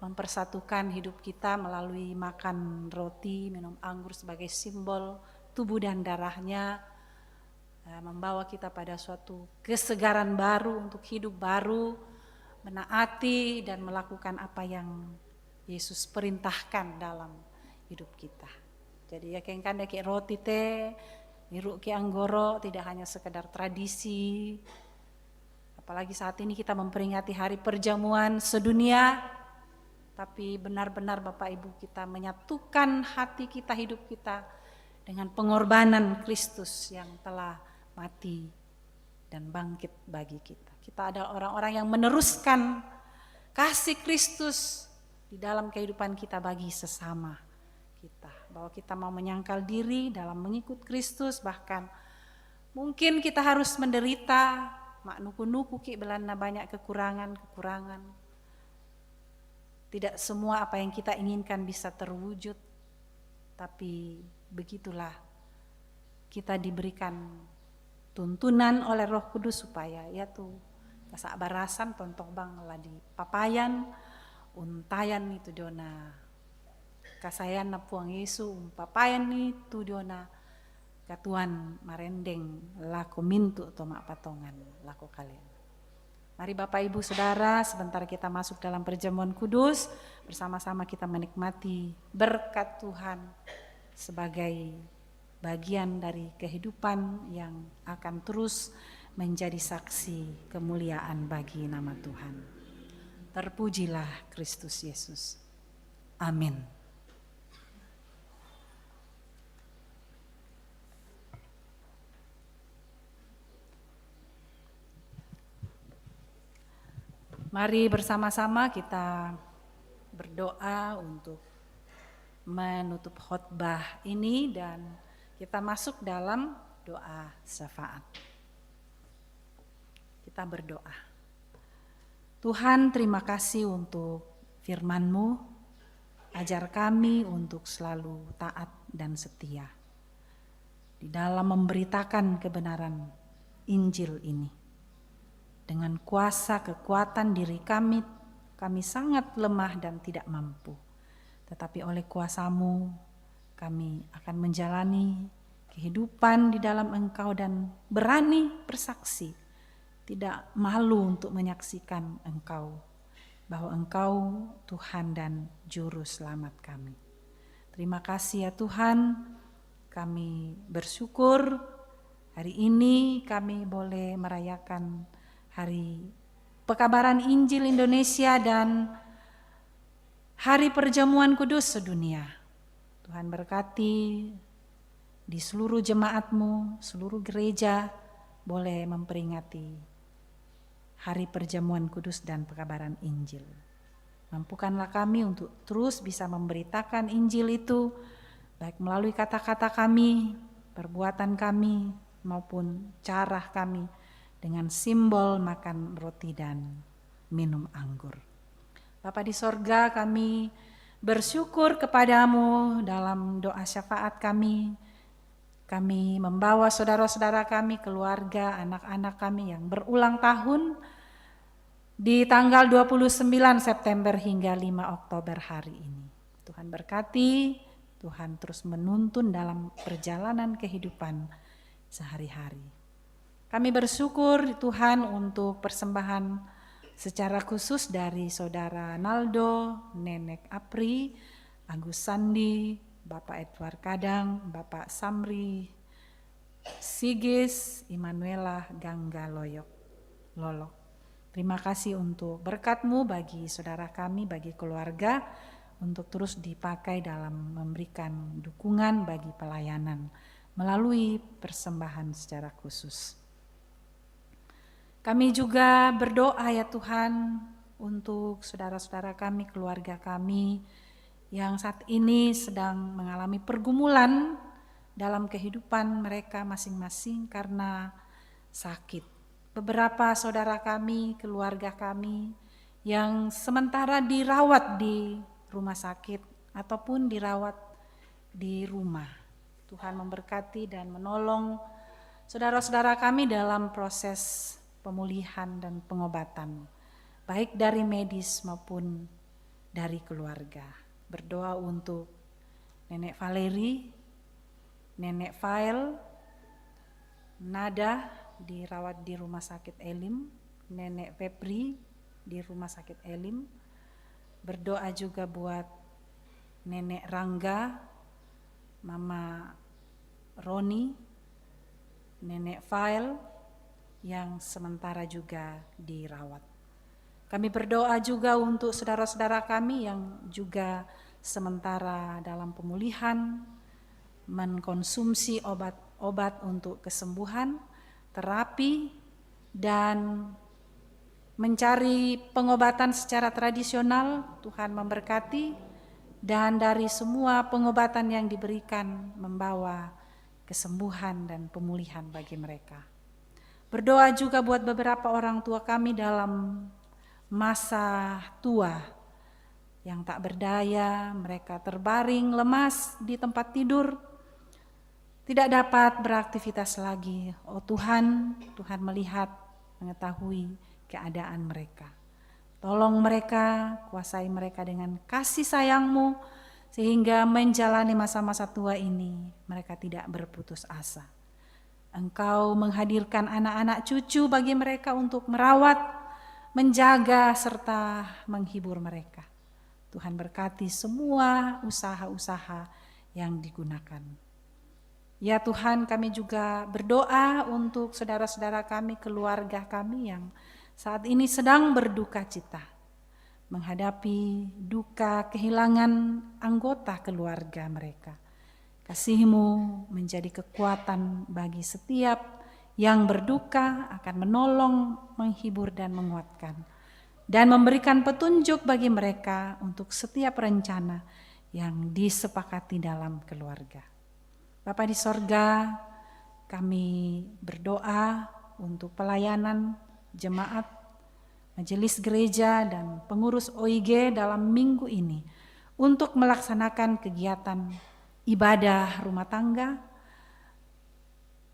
B: mempersatukan hidup kita melalui makan roti, minum anggur sebagai simbol tubuh dan darahnya, membawa kita pada suatu kesegaran baru untuk hidup baru, menaati dan melakukan apa yang Yesus perintahkan dalam hidup kita. Jadi ya kengkan dek roti teh, niruk ki anggoro tidak hanya sekedar tradisi. Apalagi saat ini kita memperingati hari perjamuan sedunia, tapi benar-benar Bapak Ibu kita menyatukan hati kita, hidup kita dengan pengorbanan Kristus yang telah mati dan bangkit bagi kita. Kita adalah orang-orang yang meneruskan kasih Kristus di dalam kehidupan kita bagi sesama kita, bahwa kita mau menyangkal diri dalam mengikut Kristus, bahkan mungkin kita harus menderita, mak nuku-nuku ki belanda banyak kekurangan. Tidak semua apa yang kita inginkan bisa terwujud, tapi begitulah kita diberikan tuntunan oleh Roh Kudus supaya yaitu kasabarasan tontok bang lah di papayan, untayan itu dona kasayan na puang Yesu papayan itu dona katuan marendeng lako mintu atau mak patongan lako kalian. Mari Bapak Ibu Saudara, sebentar kita masuk dalam perjamuan kudus, bersama-sama kita menikmati berkat Tuhan sebagai bagian dari kehidupan yang akan terus menjadi saksi kemuliaan bagi nama Tuhan. Terpujilah Kristus Yesus. Amin. Mari bersama-sama kita berdoa untuk menutup khotbah ini dan kita masuk dalam doa syafaat. Kita berdoa. Tuhan, terima kasih untuk firman-Mu. Ajar kami untuk selalu taat dan setia di dalam memberitakan kebenaran Injil ini. Dengan kuasa kekuatan diri kami sangat lemah dan tidak mampu. tetapi oleh kuasa-Mu kami akan menjalani kehidupan di dalam Engkau dan berani bersaksi, tidak malu untuk menyaksikan Engkau, bahwa Engkau Tuhan dan Juru Selamat kami. Terima kasih ya Tuhan, kami bersyukur hari ini kami boleh merayakan Hari Pekabaran Injil Indonesia dan Hari Perjamuan Kudus sedunia. Tuhan berkati di seluruh jemaat-Mu, seluruh gereja boleh memperingati Hari Perjamuan Kudus dan Pekabaran Injil. Mampukanlah kami untuk terus bisa memberitakan Injil itu, baik melalui kata-kata kami, perbuatan kami, maupun cara kami dengan simbol makan roti dan minum anggur. Bapa di sorga, kami bersyukur kepadamu dalam doa syafaat kami. Kami membawa saudara-saudara kami, keluarga, anak-anak kami yang berulang tahun di tanggal 29 September hingga 5 Oktober hari ini. Tuhan berkati, Tuhan terus menuntun dalam perjalanan kehidupan sehari-hari. Kami bersyukur Tuhan untuk persembahan secara khusus dari Saudara Naldo, Nenek Apri, Agus Sandi, Bapak Edward Kadang, Bapak Samri, Sigis, Immanuela, Gangga Lolok. Terima kasih untuk berkat-Mu bagi saudara kami, bagi keluarga, untuk terus dipakai dalam memberikan dukungan bagi pelayanan melalui persembahan secara khusus. Kami juga berdoa ya Tuhan untuk saudara-saudara kami, keluarga kami yang saat ini sedang mengalami pergumulan dalam kehidupan mereka masing-masing karena sakit. Beberapa saudara kami, keluarga kami yang sementara dirawat di rumah sakit ataupun dirawat di rumah. Tuhan memberkati dan menolong saudara-saudara kami dalam proses pemulihan dan pengobatan, baik dari medis maupun dari keluarga. Berdoa untuk Nenek Valeri, Nenek Fael, Nada dirawat di Rumah Sakit Elim, Nenek Febri di Rumah Sakit Elim. Berdoa juga buat Nenek Rangga, Mama Roni, Nenek Fael yang sementara juga dirawat. Kami berdoa juga untuk saudara-saudara kami yang juga sementara dalam pemulihan, mengkonsumsi obat-obat untuk kesembuhan, terapi, dan mencari pengobatan secara tradisional. Tuhan memberkati, dan dari semua pengobatan yang diberikan membawa kesembuhan dan pemulihan bagi mereka. Berdoa juga buat beberapa orang tua kami dalam masa tua yang tak berdaya, mereka terbaring lemas di tempat tidur, tidak dapat beraktivitas lagi. Oh Tuhan, Tuhan melihat, mengetahui keadaan mereka. Tolong mereka, kuasai mereka dengan kasih sayang-Mu, sehingga menjalani masa-masa tua ini mereka tidak berputus asa. Engkau menghadirkan anak-anak cucu bagi mereka untuk merawat, menjaga, serta menghibur mereka. Tuhan berkati semua usaha-usaha yang digunakan. Ya Tuhan, kami juga berdoa untuk saudara-saudara kami, keluarga kami yang saat ini sedang berduka cita, menghadapi duka kehilangan anggota keluarga mereka. Kasih-Mu menjadi kekuatan bagi setiap yang berduka, akan menolong, menghibur dan menguatkan, dan memberikan petunjuk bagi mereka untuk setiap rencana yang disepakati dalam keluarga. Bapa di sorga, kami berdoa untuk pelayanan jemaat, majelis gereja, dan pengurus OIG dalam minggu ini untuk melaksanakan kegiatan ibadah rumah tangga,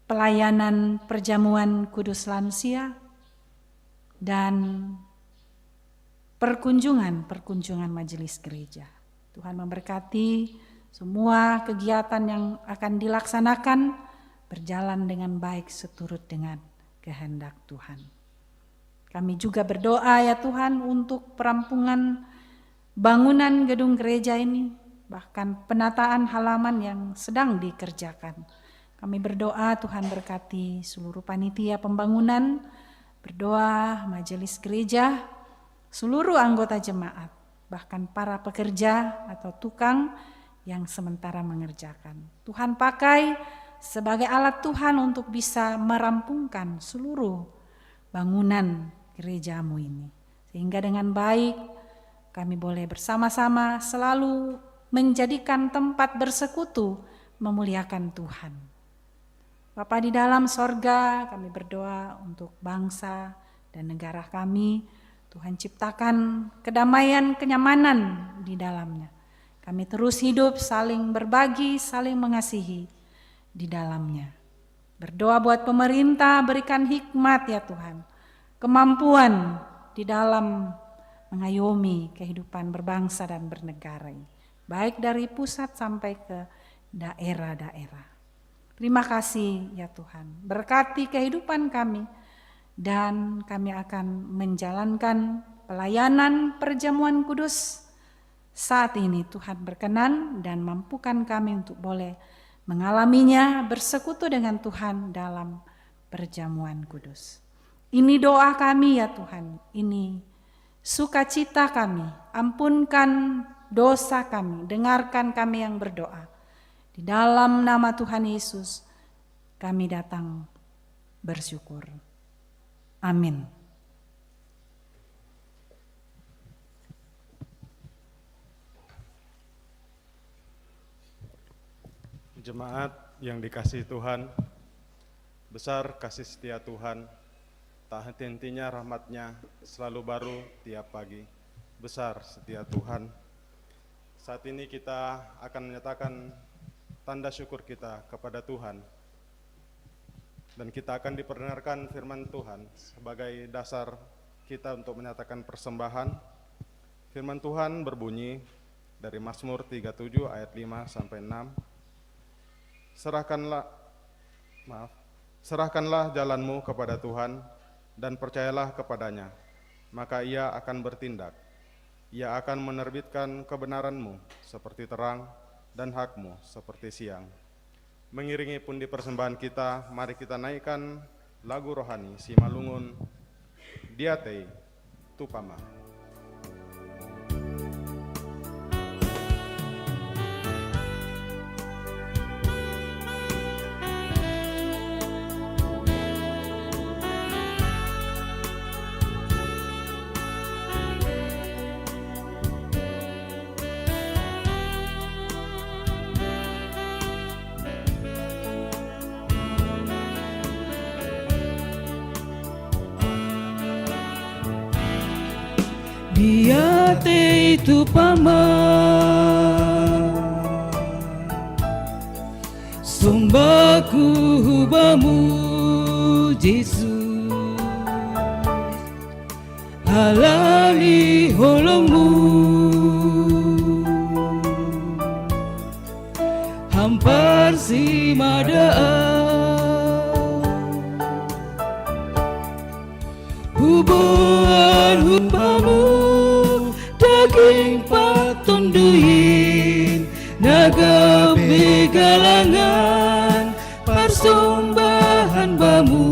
B: pelayanan perjamuan kudus lansia, dan perkunjungan majelis gereja. Tuhan memberkati semua kegiatan yang akan dilaksanakan berjalan dengan baik seturut dengan kehendak Tuhan. Kami juga berdoa ya Tuhan untuk perampungan bangunan gedung gereja ini, bahkan penataan halaman yang sedang dikerjakan. Kami berdoa Tuhan berkati seluruh panitia pembangunan, berdoa majelis gereja, seluruh anggota jemaat, bahkan para pekerja atau tukang yang sementara mengerjakan. Tuhan pakai sebagai alat Tuhan untuk bisa merampungkan seluruh bangunan gerejamu ini. Sehingga dengan baik kami boleh bersama-sama selalu menjadikan tempat bersekutu memuliakan Tuhan. Bapa di dalam sorga, kami berdoa untuk bangsa dan negara kami. Tuhan ciptakan kedamaian, kenyamanan di dalamnya. Kami terus hidup saling berbagi, saling mengasihi di dalamnya. Berdoa buat pemerintah, berikan hikmat ya Tuhan, kemampuan di dalam mengayomi kehidupan berbangsa dan bernegara ini, baik dari pusat sampai ke daerah-daerah. Terima kasih ya Tuhan, berkati kehidupan kami dan kami akan menjalankan pelayanan perjamuan kudus saat ini. Tuhan berkenan dan mampukan kami untuk boleh mengalaminya, bersekutu dengan Tuhan dalam perjamuan kudus. Ini doa kami ya Tuhan, ini sukacita kami, ampunkan dosa kami, dengarkan kami yang berdoa. Di dalam nama Tuhan Yesus kami datang bersyukur. Amin.
A: Jemaat yang dikasihi Tuhan, besar kasih setia Tuhan, tak henti-hentinya rahmat-Nya selalu baru tiap pagi. Besar setia Tuhan. Saat ini kita akan menyatakan tanda syukur kita kepada Tuhan. Dan kita akan diperdengarkan firman Tuhan sebagai dasar kita untuk menyatakan persembahan. Firman Tuhan berbunyi dari Mazmur 37 ayat 5 sampai 6. Serahkanlah jalanmu kepada Tuhan dan percayalah kepadanya, maka Ia akan bertindak. Ia akan menerbitkan kebenaranmu seperti terang dan hakmu seperti siang. Mengiringi pundi persembahan kita, mari kita naikkan lagu rohani Simalungun Diatei Tupama.
C: Dia itu pama Sumbaku hubamu Yesus Halali holongmu Hampar si Hubungan hubamu daging patunduin naga begalangan persembahan bamu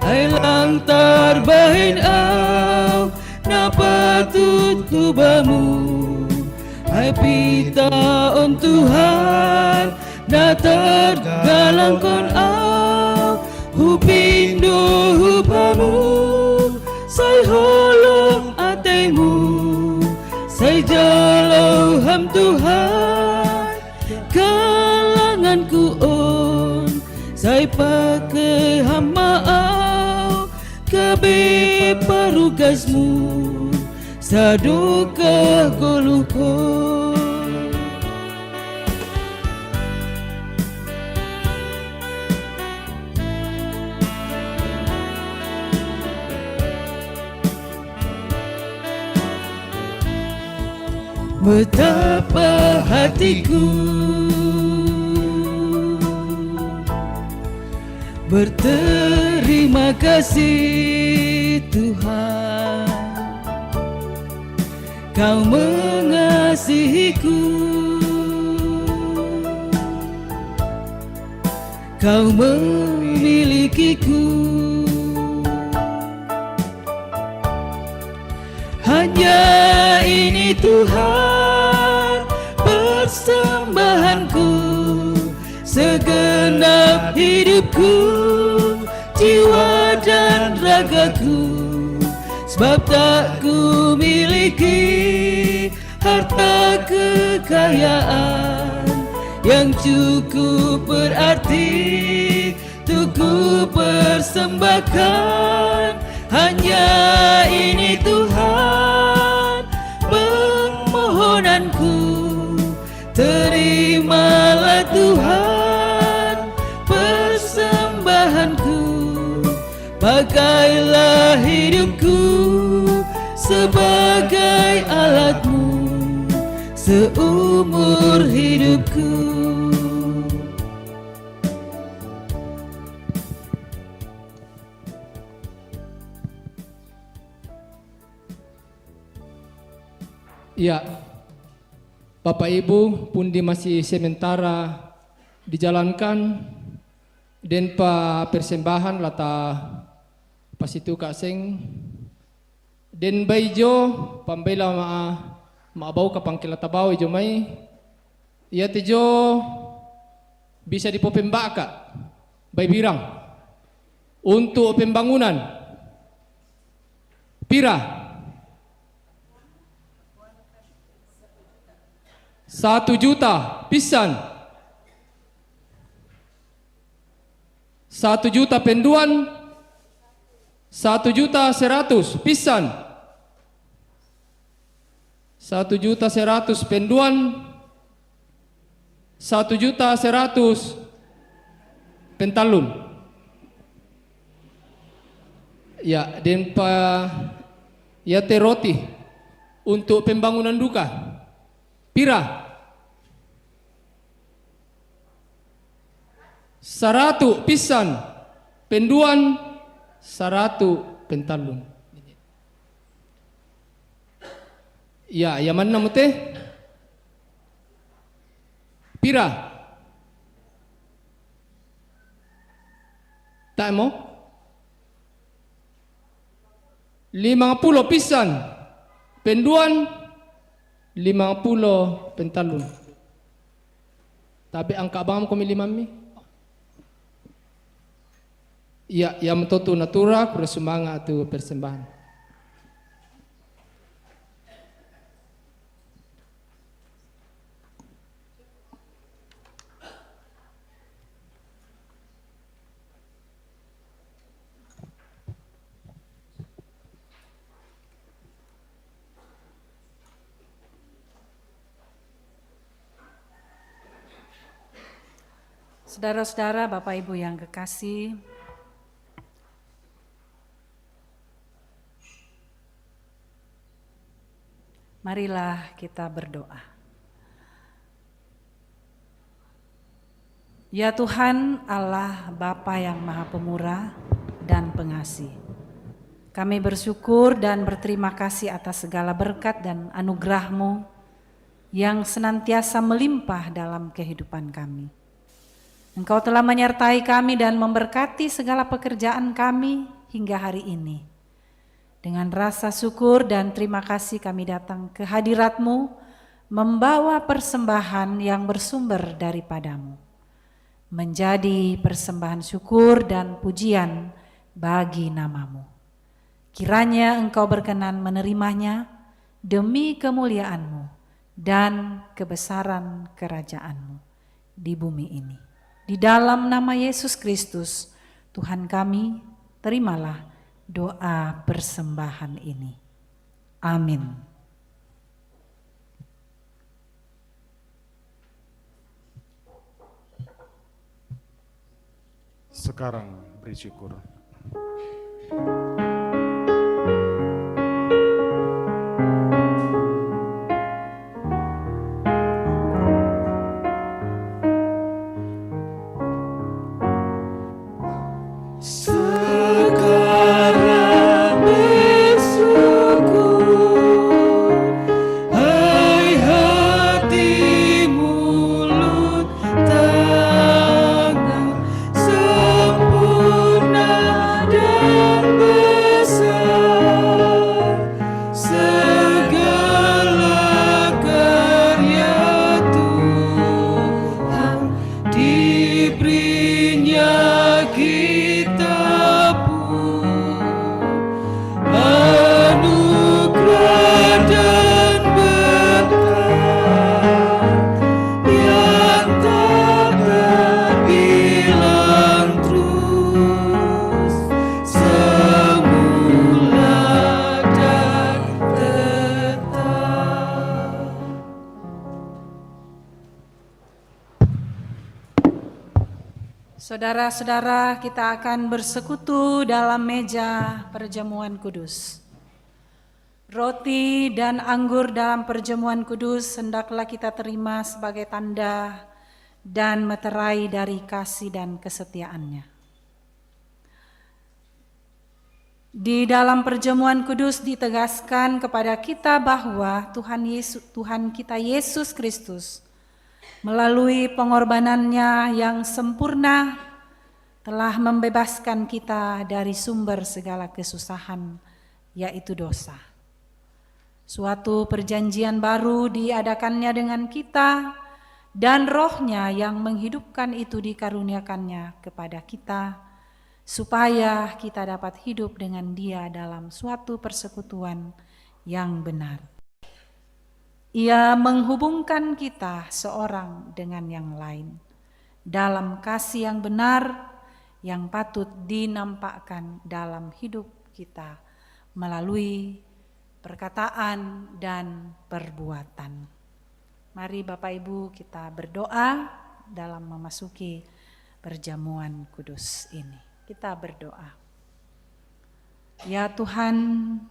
C: ai lantar bahin au na patut kubamu ai pita on Tuhan na tergalangkon au hupindo hubamu sai holong atemu sai jalau ham Tuhan kalanganku on sai pakai hamau kabe parugasmu saduka golukon betapa hatiku berterima kasih Tuhan, Kau mengasihiku, Kau memilikiku. Hanya ini Tuhan persembahanku, segenap hidupku, jiwa dan ragaku. Sebab tak ku miliki harta kekayaan yang cukup berarti untuk ku persembahkan. Hanya ini Tuhan permohonanku, terimalah Tuhan persembahanku. Pakailah hidupku sebagai alatmu seumur hidupku.
F: Ya, Bapak Ibu pundi masih sementara dijalankan dan persembahan lata pas itu kaseng dan baijo pambela maabau kapang kilatabau ijo mai ia tejo bisa dipopembaka bay birang untuk pembangunan pira 1 juta pisan 1 juta penduan 1.100.000 pisan 1.100.000 penduan 1.100.000 pentalun. Ya, dan ya teroti untuk pembangunan duka pira 100 pisan penduan 100 pentalun. Ya, yaman na mo te? Pira? Tak mo? 50 pisan penduan 50 pentalun. Tapi ang kabam ko milimami. Ya, yang metoto natura kura sumanga atau persembahan.
B: Saudara-saudara, Bapak Ibu yang kekasih, marilah kita berdoa. Ya Tuhan Allah Bapa yang Maha Pemurah dan Pengasih, kami bersyukur dan berterima kasih atas segala berkat dan anugerah-Mu yang senantiasa melimpah dalam kehidupan kami. Engkau telah menyertai kami dan memberkati segala pekerjaan kami hingga hari ini. Dengan rasa syukur dan terima kasih kami datang ke hadirat-Mu, membawa persembahan yang bersumber daripada-Mu, menjadi persembahan syukur dan pujian bagi nama-Mu. Kiranya Engkau berkenan menerimanya demi kemuliaan-Mu dan kebesaran kerajaan-Mu di bumi ini. Di dalam nama Yesus Kristus, Tuhan kami, terimalah doa persembahan ini. Amin.
A: Sekarang beri syukur.
C: sekarang bersyukur, hai hati, mulut, tangan, sempurna dan besar, segala karya Tuhan diberinya kita pun anugerah dan berkat yang tak terbilang terus semula dan tetap.
B: Saudara-saudara, kita akan bersekutu dalam meja perjamuan kudus. Roti dan anggur dalam perjamuan kudus hendaklah kita terima sebagai tanda dan meterai dari kasih dan kesetiaannya. Di dalam perjamuan kudus ditegaskan kepada kita bahwa Tuhan kita Yesus Kristus melalui pengorbanannya yang sempurna telah membebaskan kita dari sumber segala kesusahan, yaitu dosa. Suatu perjanjian baru diadakannya dengan kita, dan Roh-Nya yang menghidupkan itu dikaruniakannya kepada kita, supaya kita dapat hidup dengan Dia dalam suatu persekutuan yang benar. Ia menghubungkan kita seorang dengan yang lain dalam kasih yang benar yang patut dinampakkan dalam hidup kita melalui perkataan dan perbuatan. Mari Bapak Ibu kita berdoa dalam memasuki perjamuan kudus ini. Kita berdoa. Ya Tuhan,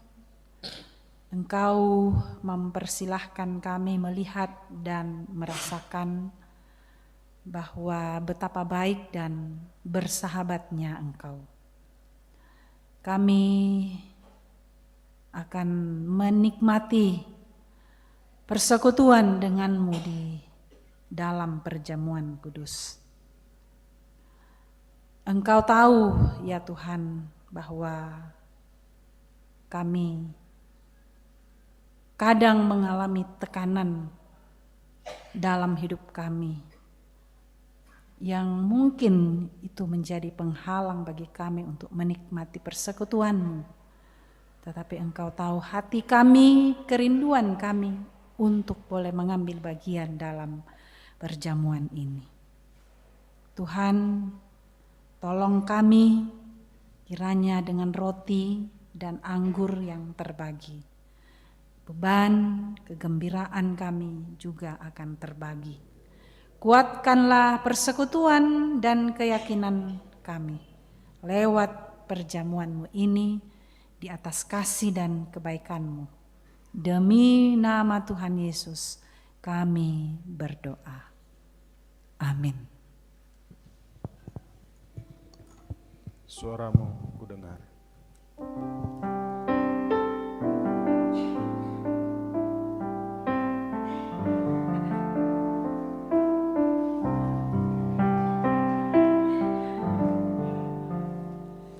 B: Engkau mempersilahkan kami melihat dan merasakan bahwa betapa baik dan bersahabatnya Engkau. Kami akan menikmati persekutuan dengan-Mu di dalam perjamuan kudus. Engkau tahu ya Tuhan bahwa kami kadang mengalami tekanan dalam hidup kami yang mungkin itu menjadi penghalang bagi kami untuk menikmati persekutuan-Mu. Tetapi Engkau tahu hati kami, kerinduan kami untuk boleh mengambil bagian dalam perjamuan ini. Tuhan, tolong kami kiranya dengan roti dan anggur yang terbagi, beban, kegembiraan kami juga akan terbagi. Kuatkanlah persekutuan dan keyakinan kami lewat perjamuan-Mu ini di atas kasih dan kebaikan-Mu. Demi nama Tuhan Yesus kami berdoa. Amin.
A: Suaramu kudengar.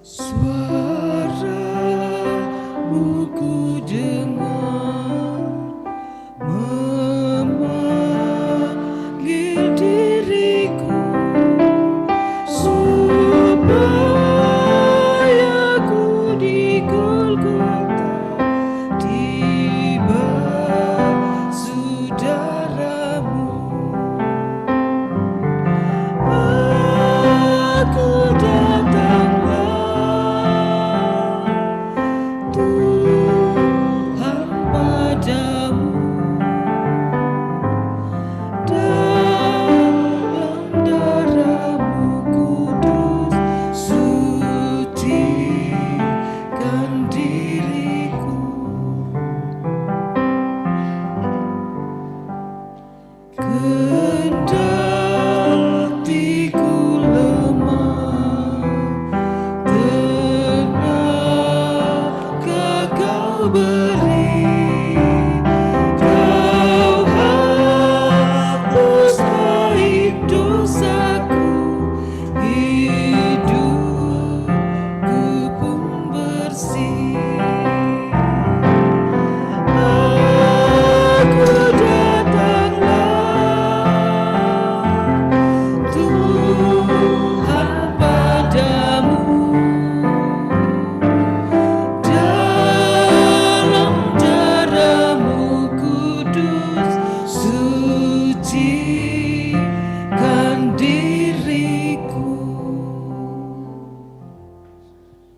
C: Suaramu ku dengar memanggil diriku supaya ku di Golgota tiba saudaramu. Aku datang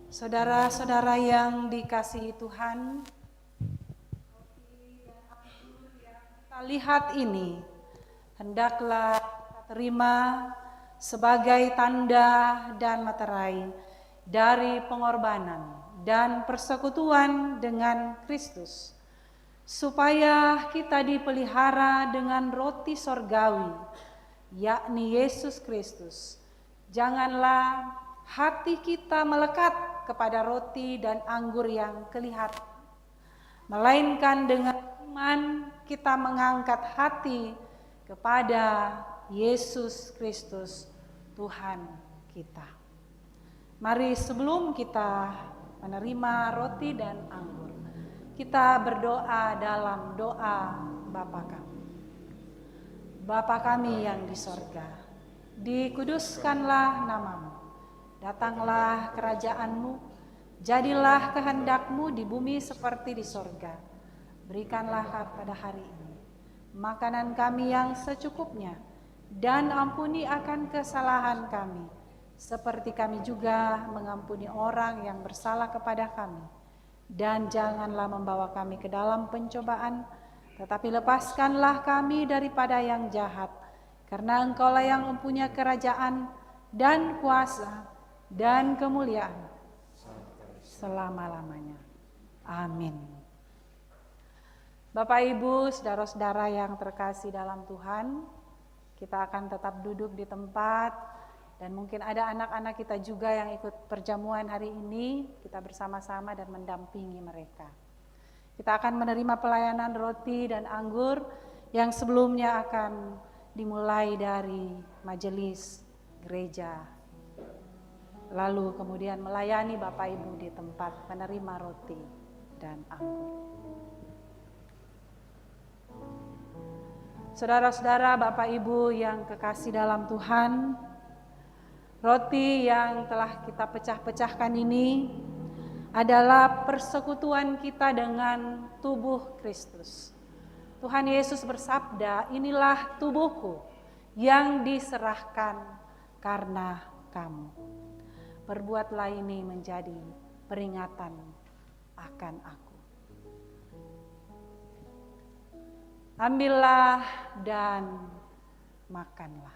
B: Saudara-saudara yang dikasihi Tuhan, kita lihat ini hendaklah kita terima sebagai tanda dan materai dari pengorbanan dan persekutuan dengan Kristus, supaya kita dipelihara dengan roti sorgawi, yakni Yesus Kristus. Janganlah hati kita melekat kepada roti dan anggur yang kelihatan, melainkan dengan iman kita mengangkat hati kepada Yesus Kristus Tuhan kita. Mari sebelum kita menerima roti dan anggur, kita berdoa dalam doa Bapa kami. Bapa kami yang di sorga, dikuduskanlah namamu. Datanglah kerajaanmu, jadilah kehendakmu di bumi seperti di sorga. Berikanlah pada hari ini makanan kami yang secukupnya, dan ampuni akan kesalahan kami, seperti kami juga mengampuni orang yang bersalah kepada kami. Dan janganlah membawa kami ke dalam pencobaan, tetapi lepaskanlah kami daripada yang jahat. Karena Engkaulah yang mempunyai kerajaan dan kuasa dan kemuliaan selama-lamanya. Amin. Bapak, Ibu, saudara-saudara yang terkasih dalam Tuhan, kita akan tetap duduk di tempat, dan mungkin ada anak-anak kita juga yang ikut perjamuan hari ini. Kita bersama-sama dan mendampingi mereka. Kita akan menerima pelayanan roti dan anggur yang sebelumnya akan dimulai dari majelis gereja. Lalu kemudian melayani Bapak Ibu di tempat menerima roti dan anggur. Saudara-saudara, Bapak Ibu yang kekasih dalam Tuhan, roti yang telah kita pecah-pecahkan ini adalah persekutuan kita dengan tubuh Kristus. Tuhan Yesus bersabda, "Inilah tubuhku yang diserahkan karena kamu. Perbuatlah ini menjadi peringatan akan aku." Ambillah dan makanlah.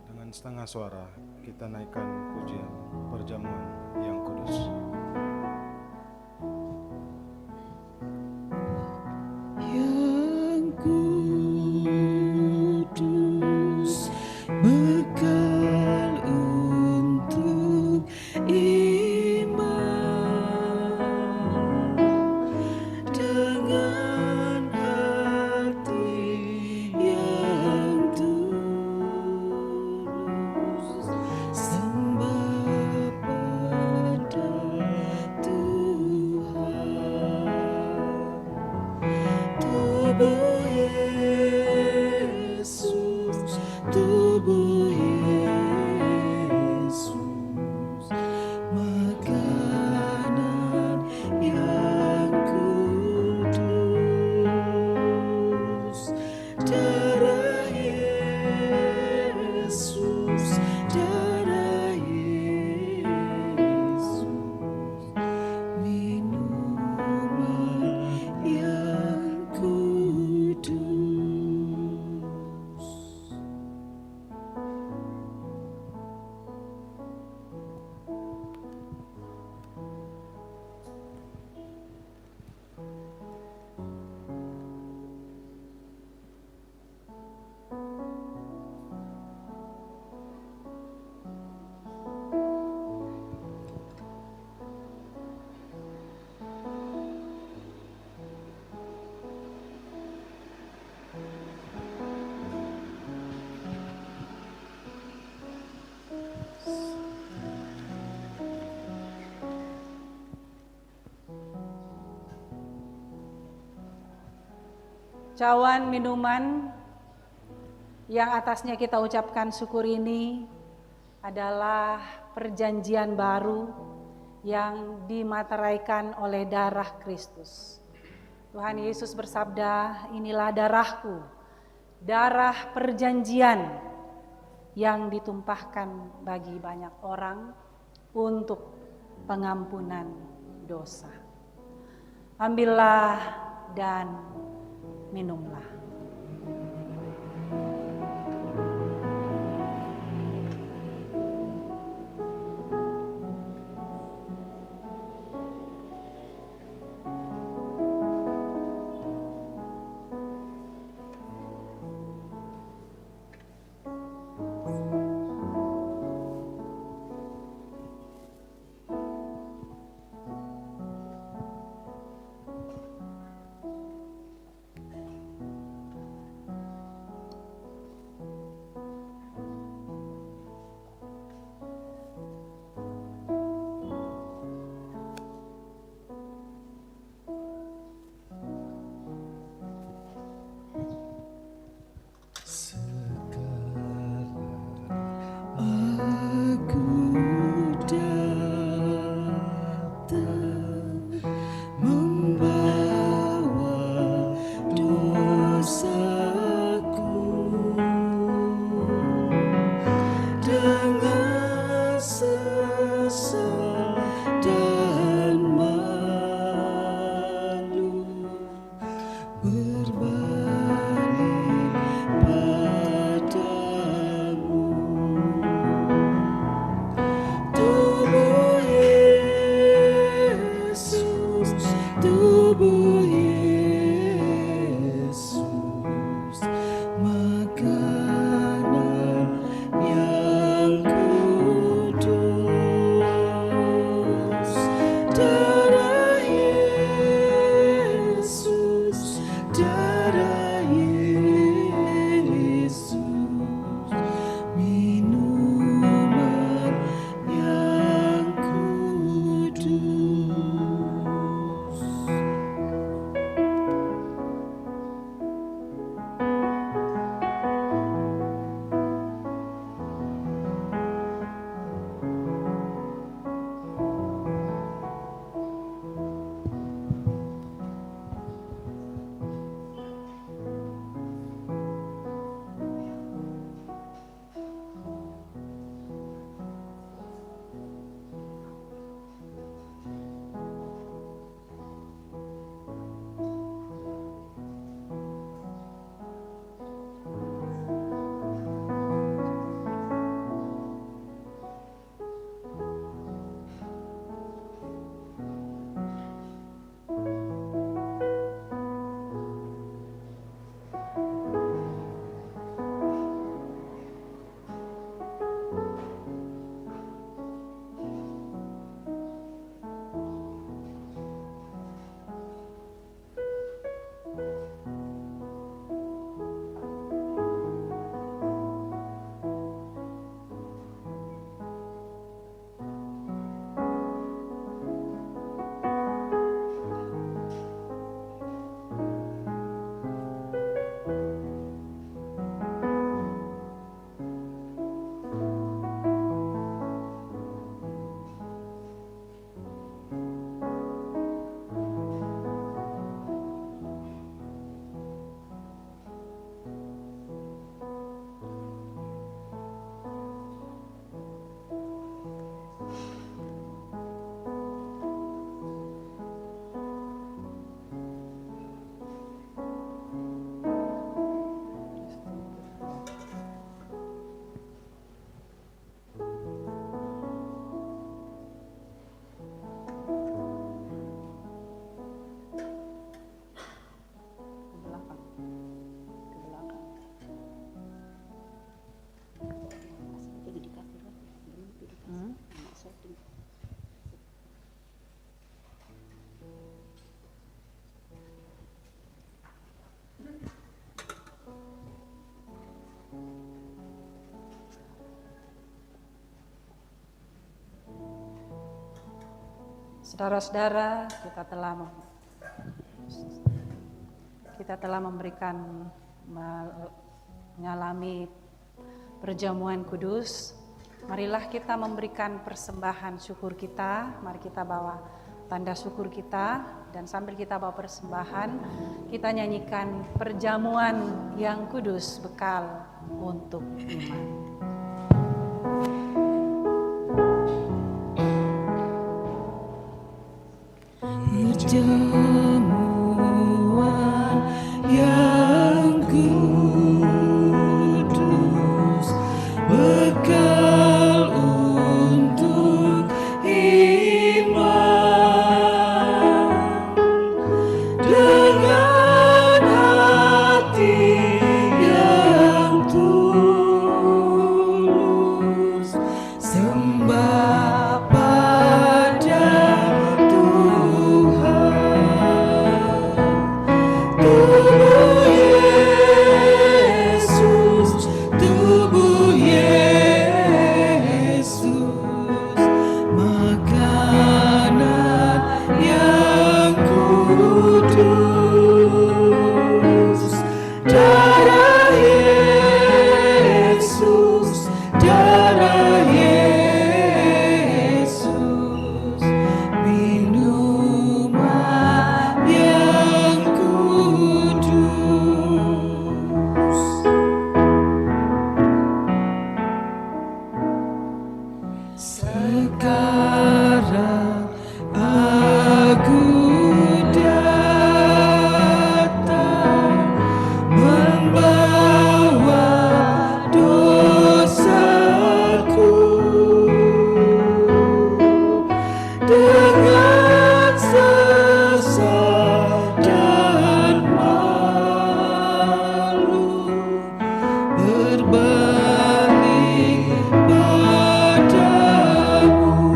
A: Dengan setengah suara kita naikkan pujian perjamuan yang kudus.
C: Yang kudus, bekal untuk iman, dengan hati yang tulus, sembah pada Tuhan. Tubuh Yesus, tubuh Yesus, makanan yang kudus. Darah Yesus, darah Yesus, minuman yang kudus.
B: cawan minuman yang atasnya kita ucapkan syukur ini adalah perjanjian baru yang dimateraikan oleh darah Kristus. Tuhan Yesus bersabda, inilah darahku, darah perjanjian yang ditumpahkan bagi banyak orang untuk pengampunan dosa. Ambillah dan minumlah.
C: Aku datang membawa dosaku dengan sesal dan malu berbalik padamu. Tubuh Yesus, makanan yang kudus. Darah Yesus, darah Yesus, minuman yang kudus.
B: kita telah mengalami perjamuan kudus, marilah kita memberikan persembahan syukur kita. Mari kita bawa tanda syukur kita, dan sambil kita bawa persembahan, kita nyanyikan perjamuan yang kudus, bekal untuk iman.
C: Perjamuan yang kudus, bekal untuk iman, dengan hati yang tulus, sembah pada tubuh Yesus, tubuh Yesus, makanan yang kudus, darah Yesus, darah Yesus, minuman yang kudus. Sekarang aku datang membawa dosaku, dengan sesat dan malu, berbalik padamu.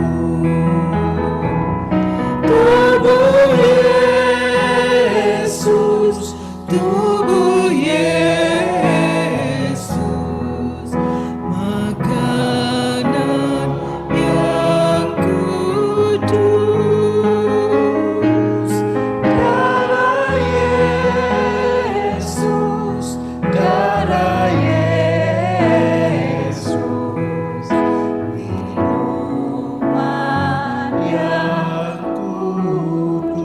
C: Tubuh Yesus, tubuh Yesus, makanan yang kudus, darah Yesus, darah Yesus, minuman yang kudus.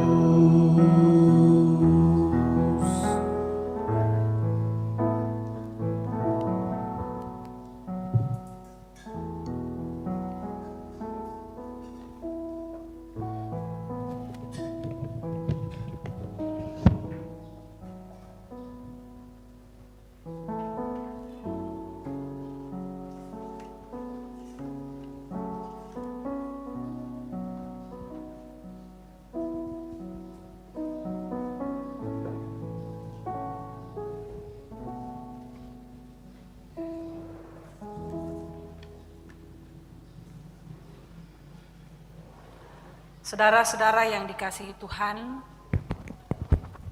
B: Saudara-saudara yang dikasihi Tuhan,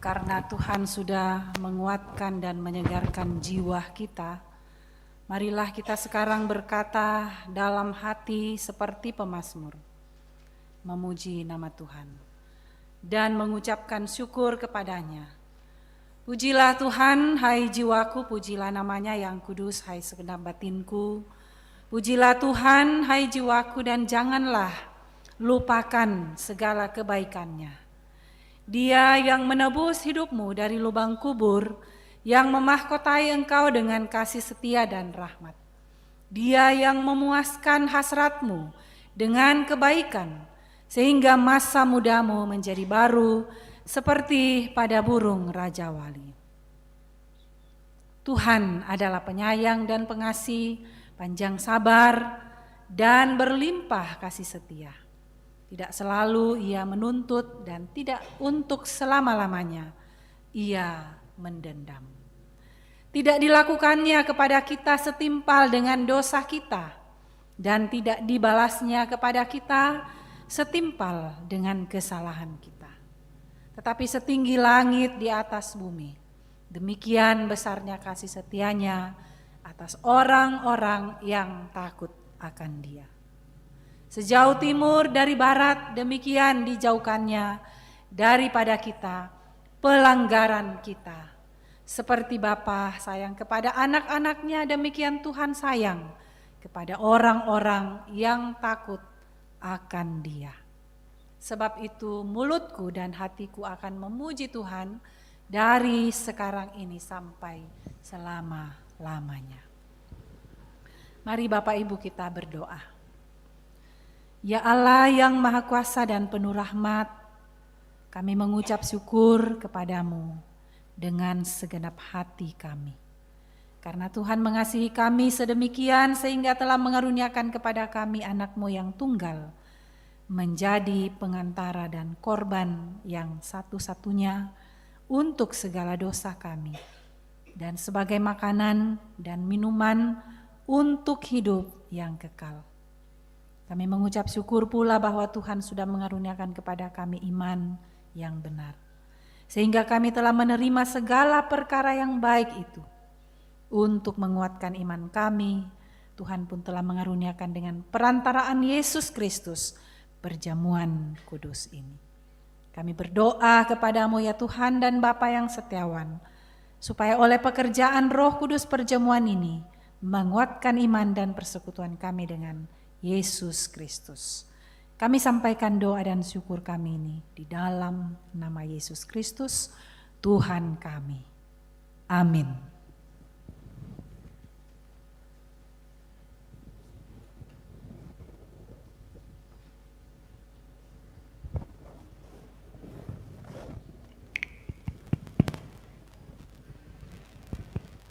B: karena Tuhan sudah menguatkan dan menyegarkan jiwa kita, marilah kita sekarang berkata dalam hati seperti pemazmur, memuji nama Tuhan dan mengucapkan syukur kepadanya. Pujilah Tuhan, hai jiwaku, pujilah namanya yang kudus, hai segenap batinku. Pujilah Tuhan, hai jiwaku, dan janganlah lupakan segala kebaikannya. Dia yang menebus hidupmu dari lubang kubur, yang memahkotai engkau dengan kasih setia dan rahmat. Dia yang memuaskan hasratmu dengan kebaikan, sehingga masa mudamu menjadi baru seperti pada burung Raja Wali. Tuhan adalah penyayang dan pengasih, panjang sabar, dan berlimpah kasih setia. Tidak selalu ia menuntut dan tidak untuk selama-lamanya ia mendendam. Tidak dilakukannya kepada kita setimpal dengan dosa kita, dan tidak dibalasnya kepada kita setimpal dengan kesalahan kita. Tetapi setinggi langit di atas bumi, demikian besarnya kasih setianya atas orang-orang yang takut akan Dia. Sejauh timur dari barat, demikian dijauhkannya daripada kita pelanggaran kita. Seperti Bapa sayang kepada anak-anaknya, demikian Tuhan sayang kepada orang-orang yang takut akan Dia. Sebab itu mulutku dan hatiku akan memuji Tuhan dari sekarang ini sampai selama-lamanya. Mari Bapak Ibu kita berdoa. Ya Allah yang Maha Kuasa dan penuh rahmat, kami mengucap syukur kepadamu dengan segenap hati kami. Karena Tuhan mengasihi kami sedemikian sehingga telah mengaruniakan kepada kami anak-Mu yang tunggal, menjadi pengantara dan korban yang satu-satunya untuk segala dosa kami, dan sebagai makanan dan minuman untuk hidup yang kekal. Kami mengucap syukur pula bahwa Tuhan sudah mengaruniakan kepada kami iman yang benar, sehingga kami telah menerima segala perkara yang baik itu. Untuk menguatkan iman kami, Tuhan pun telah mengaruniakan dengan perantaraan Yesus Kristus perjamuan kudus ini. Kami berdoa kepadamu ya Tuhan dan Bapa yang setiawan, supaya oleh pekerjaan Roh Kudus perjamuan ini menguatkan iman dan persekutuan kami dengan Yesus Kristus. Kami sampaikan doa dan syukur kami ini di dalam nama Yesus Kristus, Tuhan kami. Amin.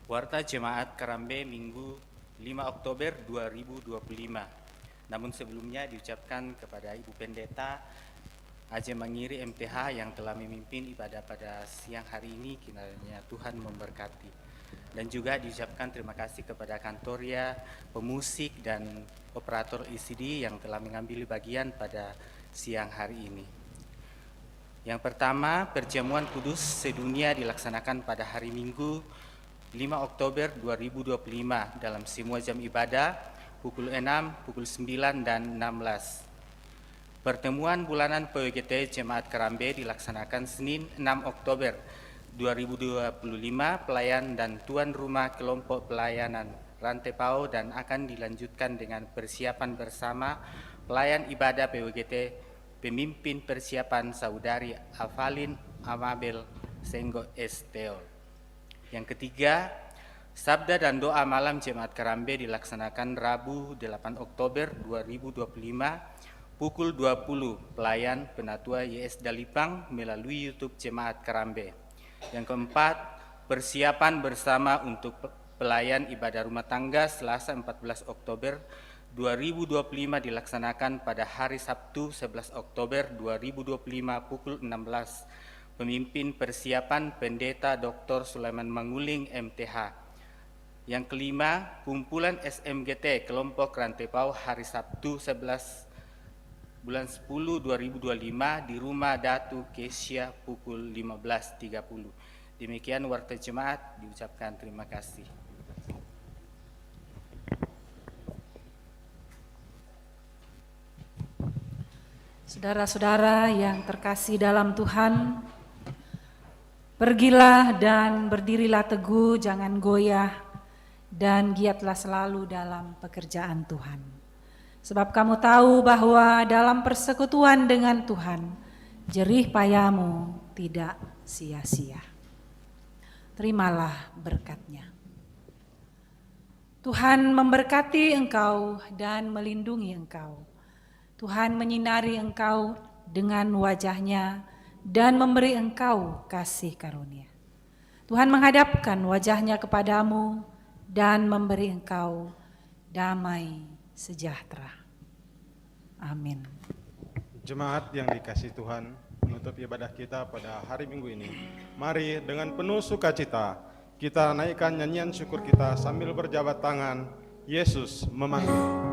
G: Warta Jemaat Karambe Minggu 5 Oktober 2025. Namun sebelumnya diucapkan kepada Ibu Pendeta Aje Mangiri MTH yang telah memimpin ibadah pada siang hari ini, kiranya Tuhan memberkati. Dan juga diucapkan terima kasih kepada kantoria, pemusik dan operator ECD yang telah mengambil bagian pada siang hari ini. Yang pertama, perjamuan kudus sedunia dilaksanakan pada hari Minggu 5 Oktober 2025 dalam semua jam ibadah pukul 6, pukul 9, dan 16. Pertemuan bulanan PWGT Jemaat Karambe dilaksanakan Senin 6 Oktober 2025 pelayan dan tuan rumah kelompok pelayanan Rantai Pau dan akan dilanjutkan dengan persiapan bersama pelayan ibadah PWGT pemimpin persiapan Saudari Avalin Amabel Senggo Esteol. Yang ketiga, sabda dan doa malam Jemaat Karambe dilaksanakan Rabu 8 Oktober 2025 pukul 20 pelayan Penatua YS Dalipang melalui YouTube Jemaat Karambe. Yang keempat, persiapan bersama untuk pelayan ibadah rumah tangga Selasa 14 Oktober 2025 dilaksanakan pada hari Sabtu 11 Oktober 2025 pukul 16. Pemimpin persiapan Pendeta Dr. Sulaiman Manguling MTH. Yang kelima, kumpulan SMGT kelompok Rantai Pau hari Sabtu 11 bulan 10 2025 di rumah Datu Kesia pukul 15.30. Demikian warta jemaat, diucapkan terima kasih.
B: Saudara-saudara yang terkasih dalam Tuhan, pergilah dan berdirilah teguh, jangan goyah, dan giatlah selalu dalam pekerjaan Tuhan. Sebab kamu tahu bahwa dalam persekutuan dengan Tuhan, jerih payahmu tidak sia-sia. Terimalah berkat-Nya. Tuhan memberkati engkau dan melindungi engkau. Tuhan menyinari engkau dengan wajah-Nya dan memberi engkau kasih karunia. Tuhan menghadapkan wajah-Nya kepadamu dan memberi engkau damai sejahtera. Amin.
A: Jemaat yang dikasihi Tuhan, menutup ibadah kita pada hari Minggu ini, mari dengan penuh sukacita kita naikkan nyanyian syukur kita sambil berjabat tangan. Yesus memanggil.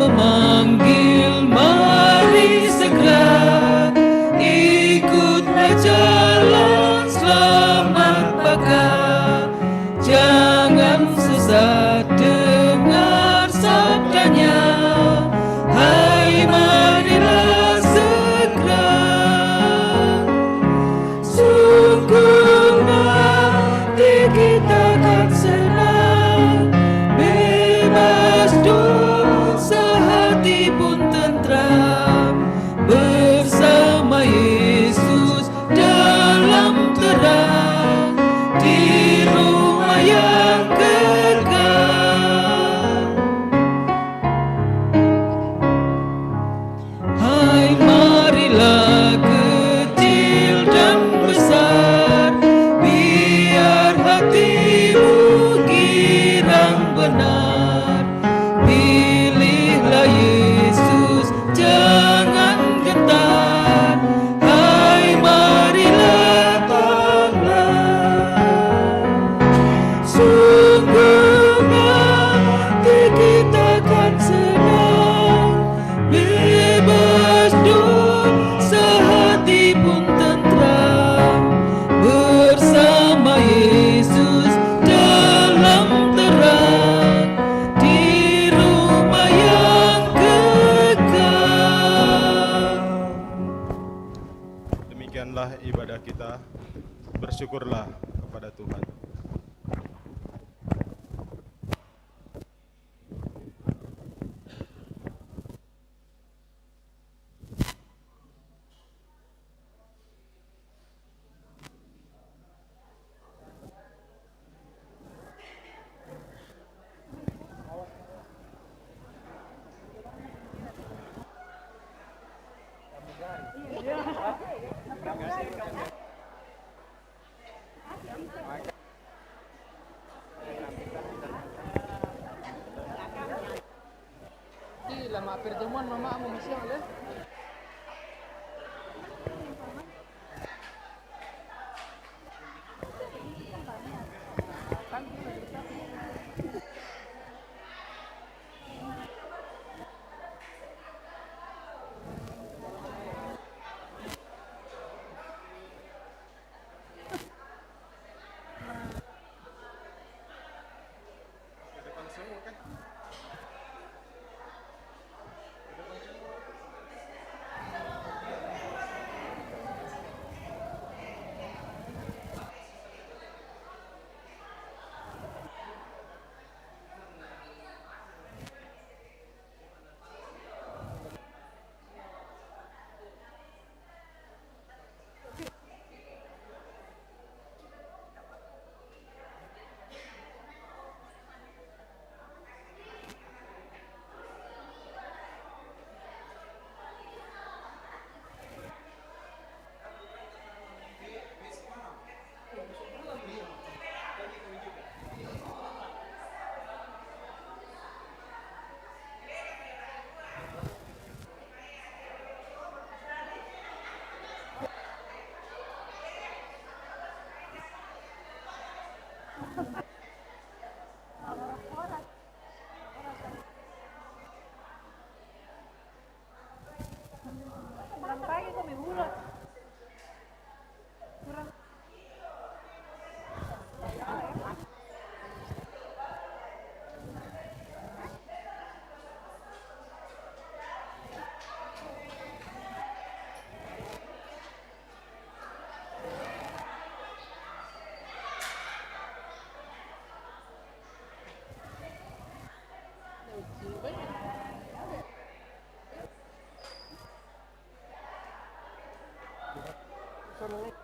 C: Memanggil, mari segera ikutlah jalan selamat bakal. Jangan
A: kita, bersyukurlah kepada Tuhan.
F: Lama pertemuan mamamu masih oleh.
C: Sorry.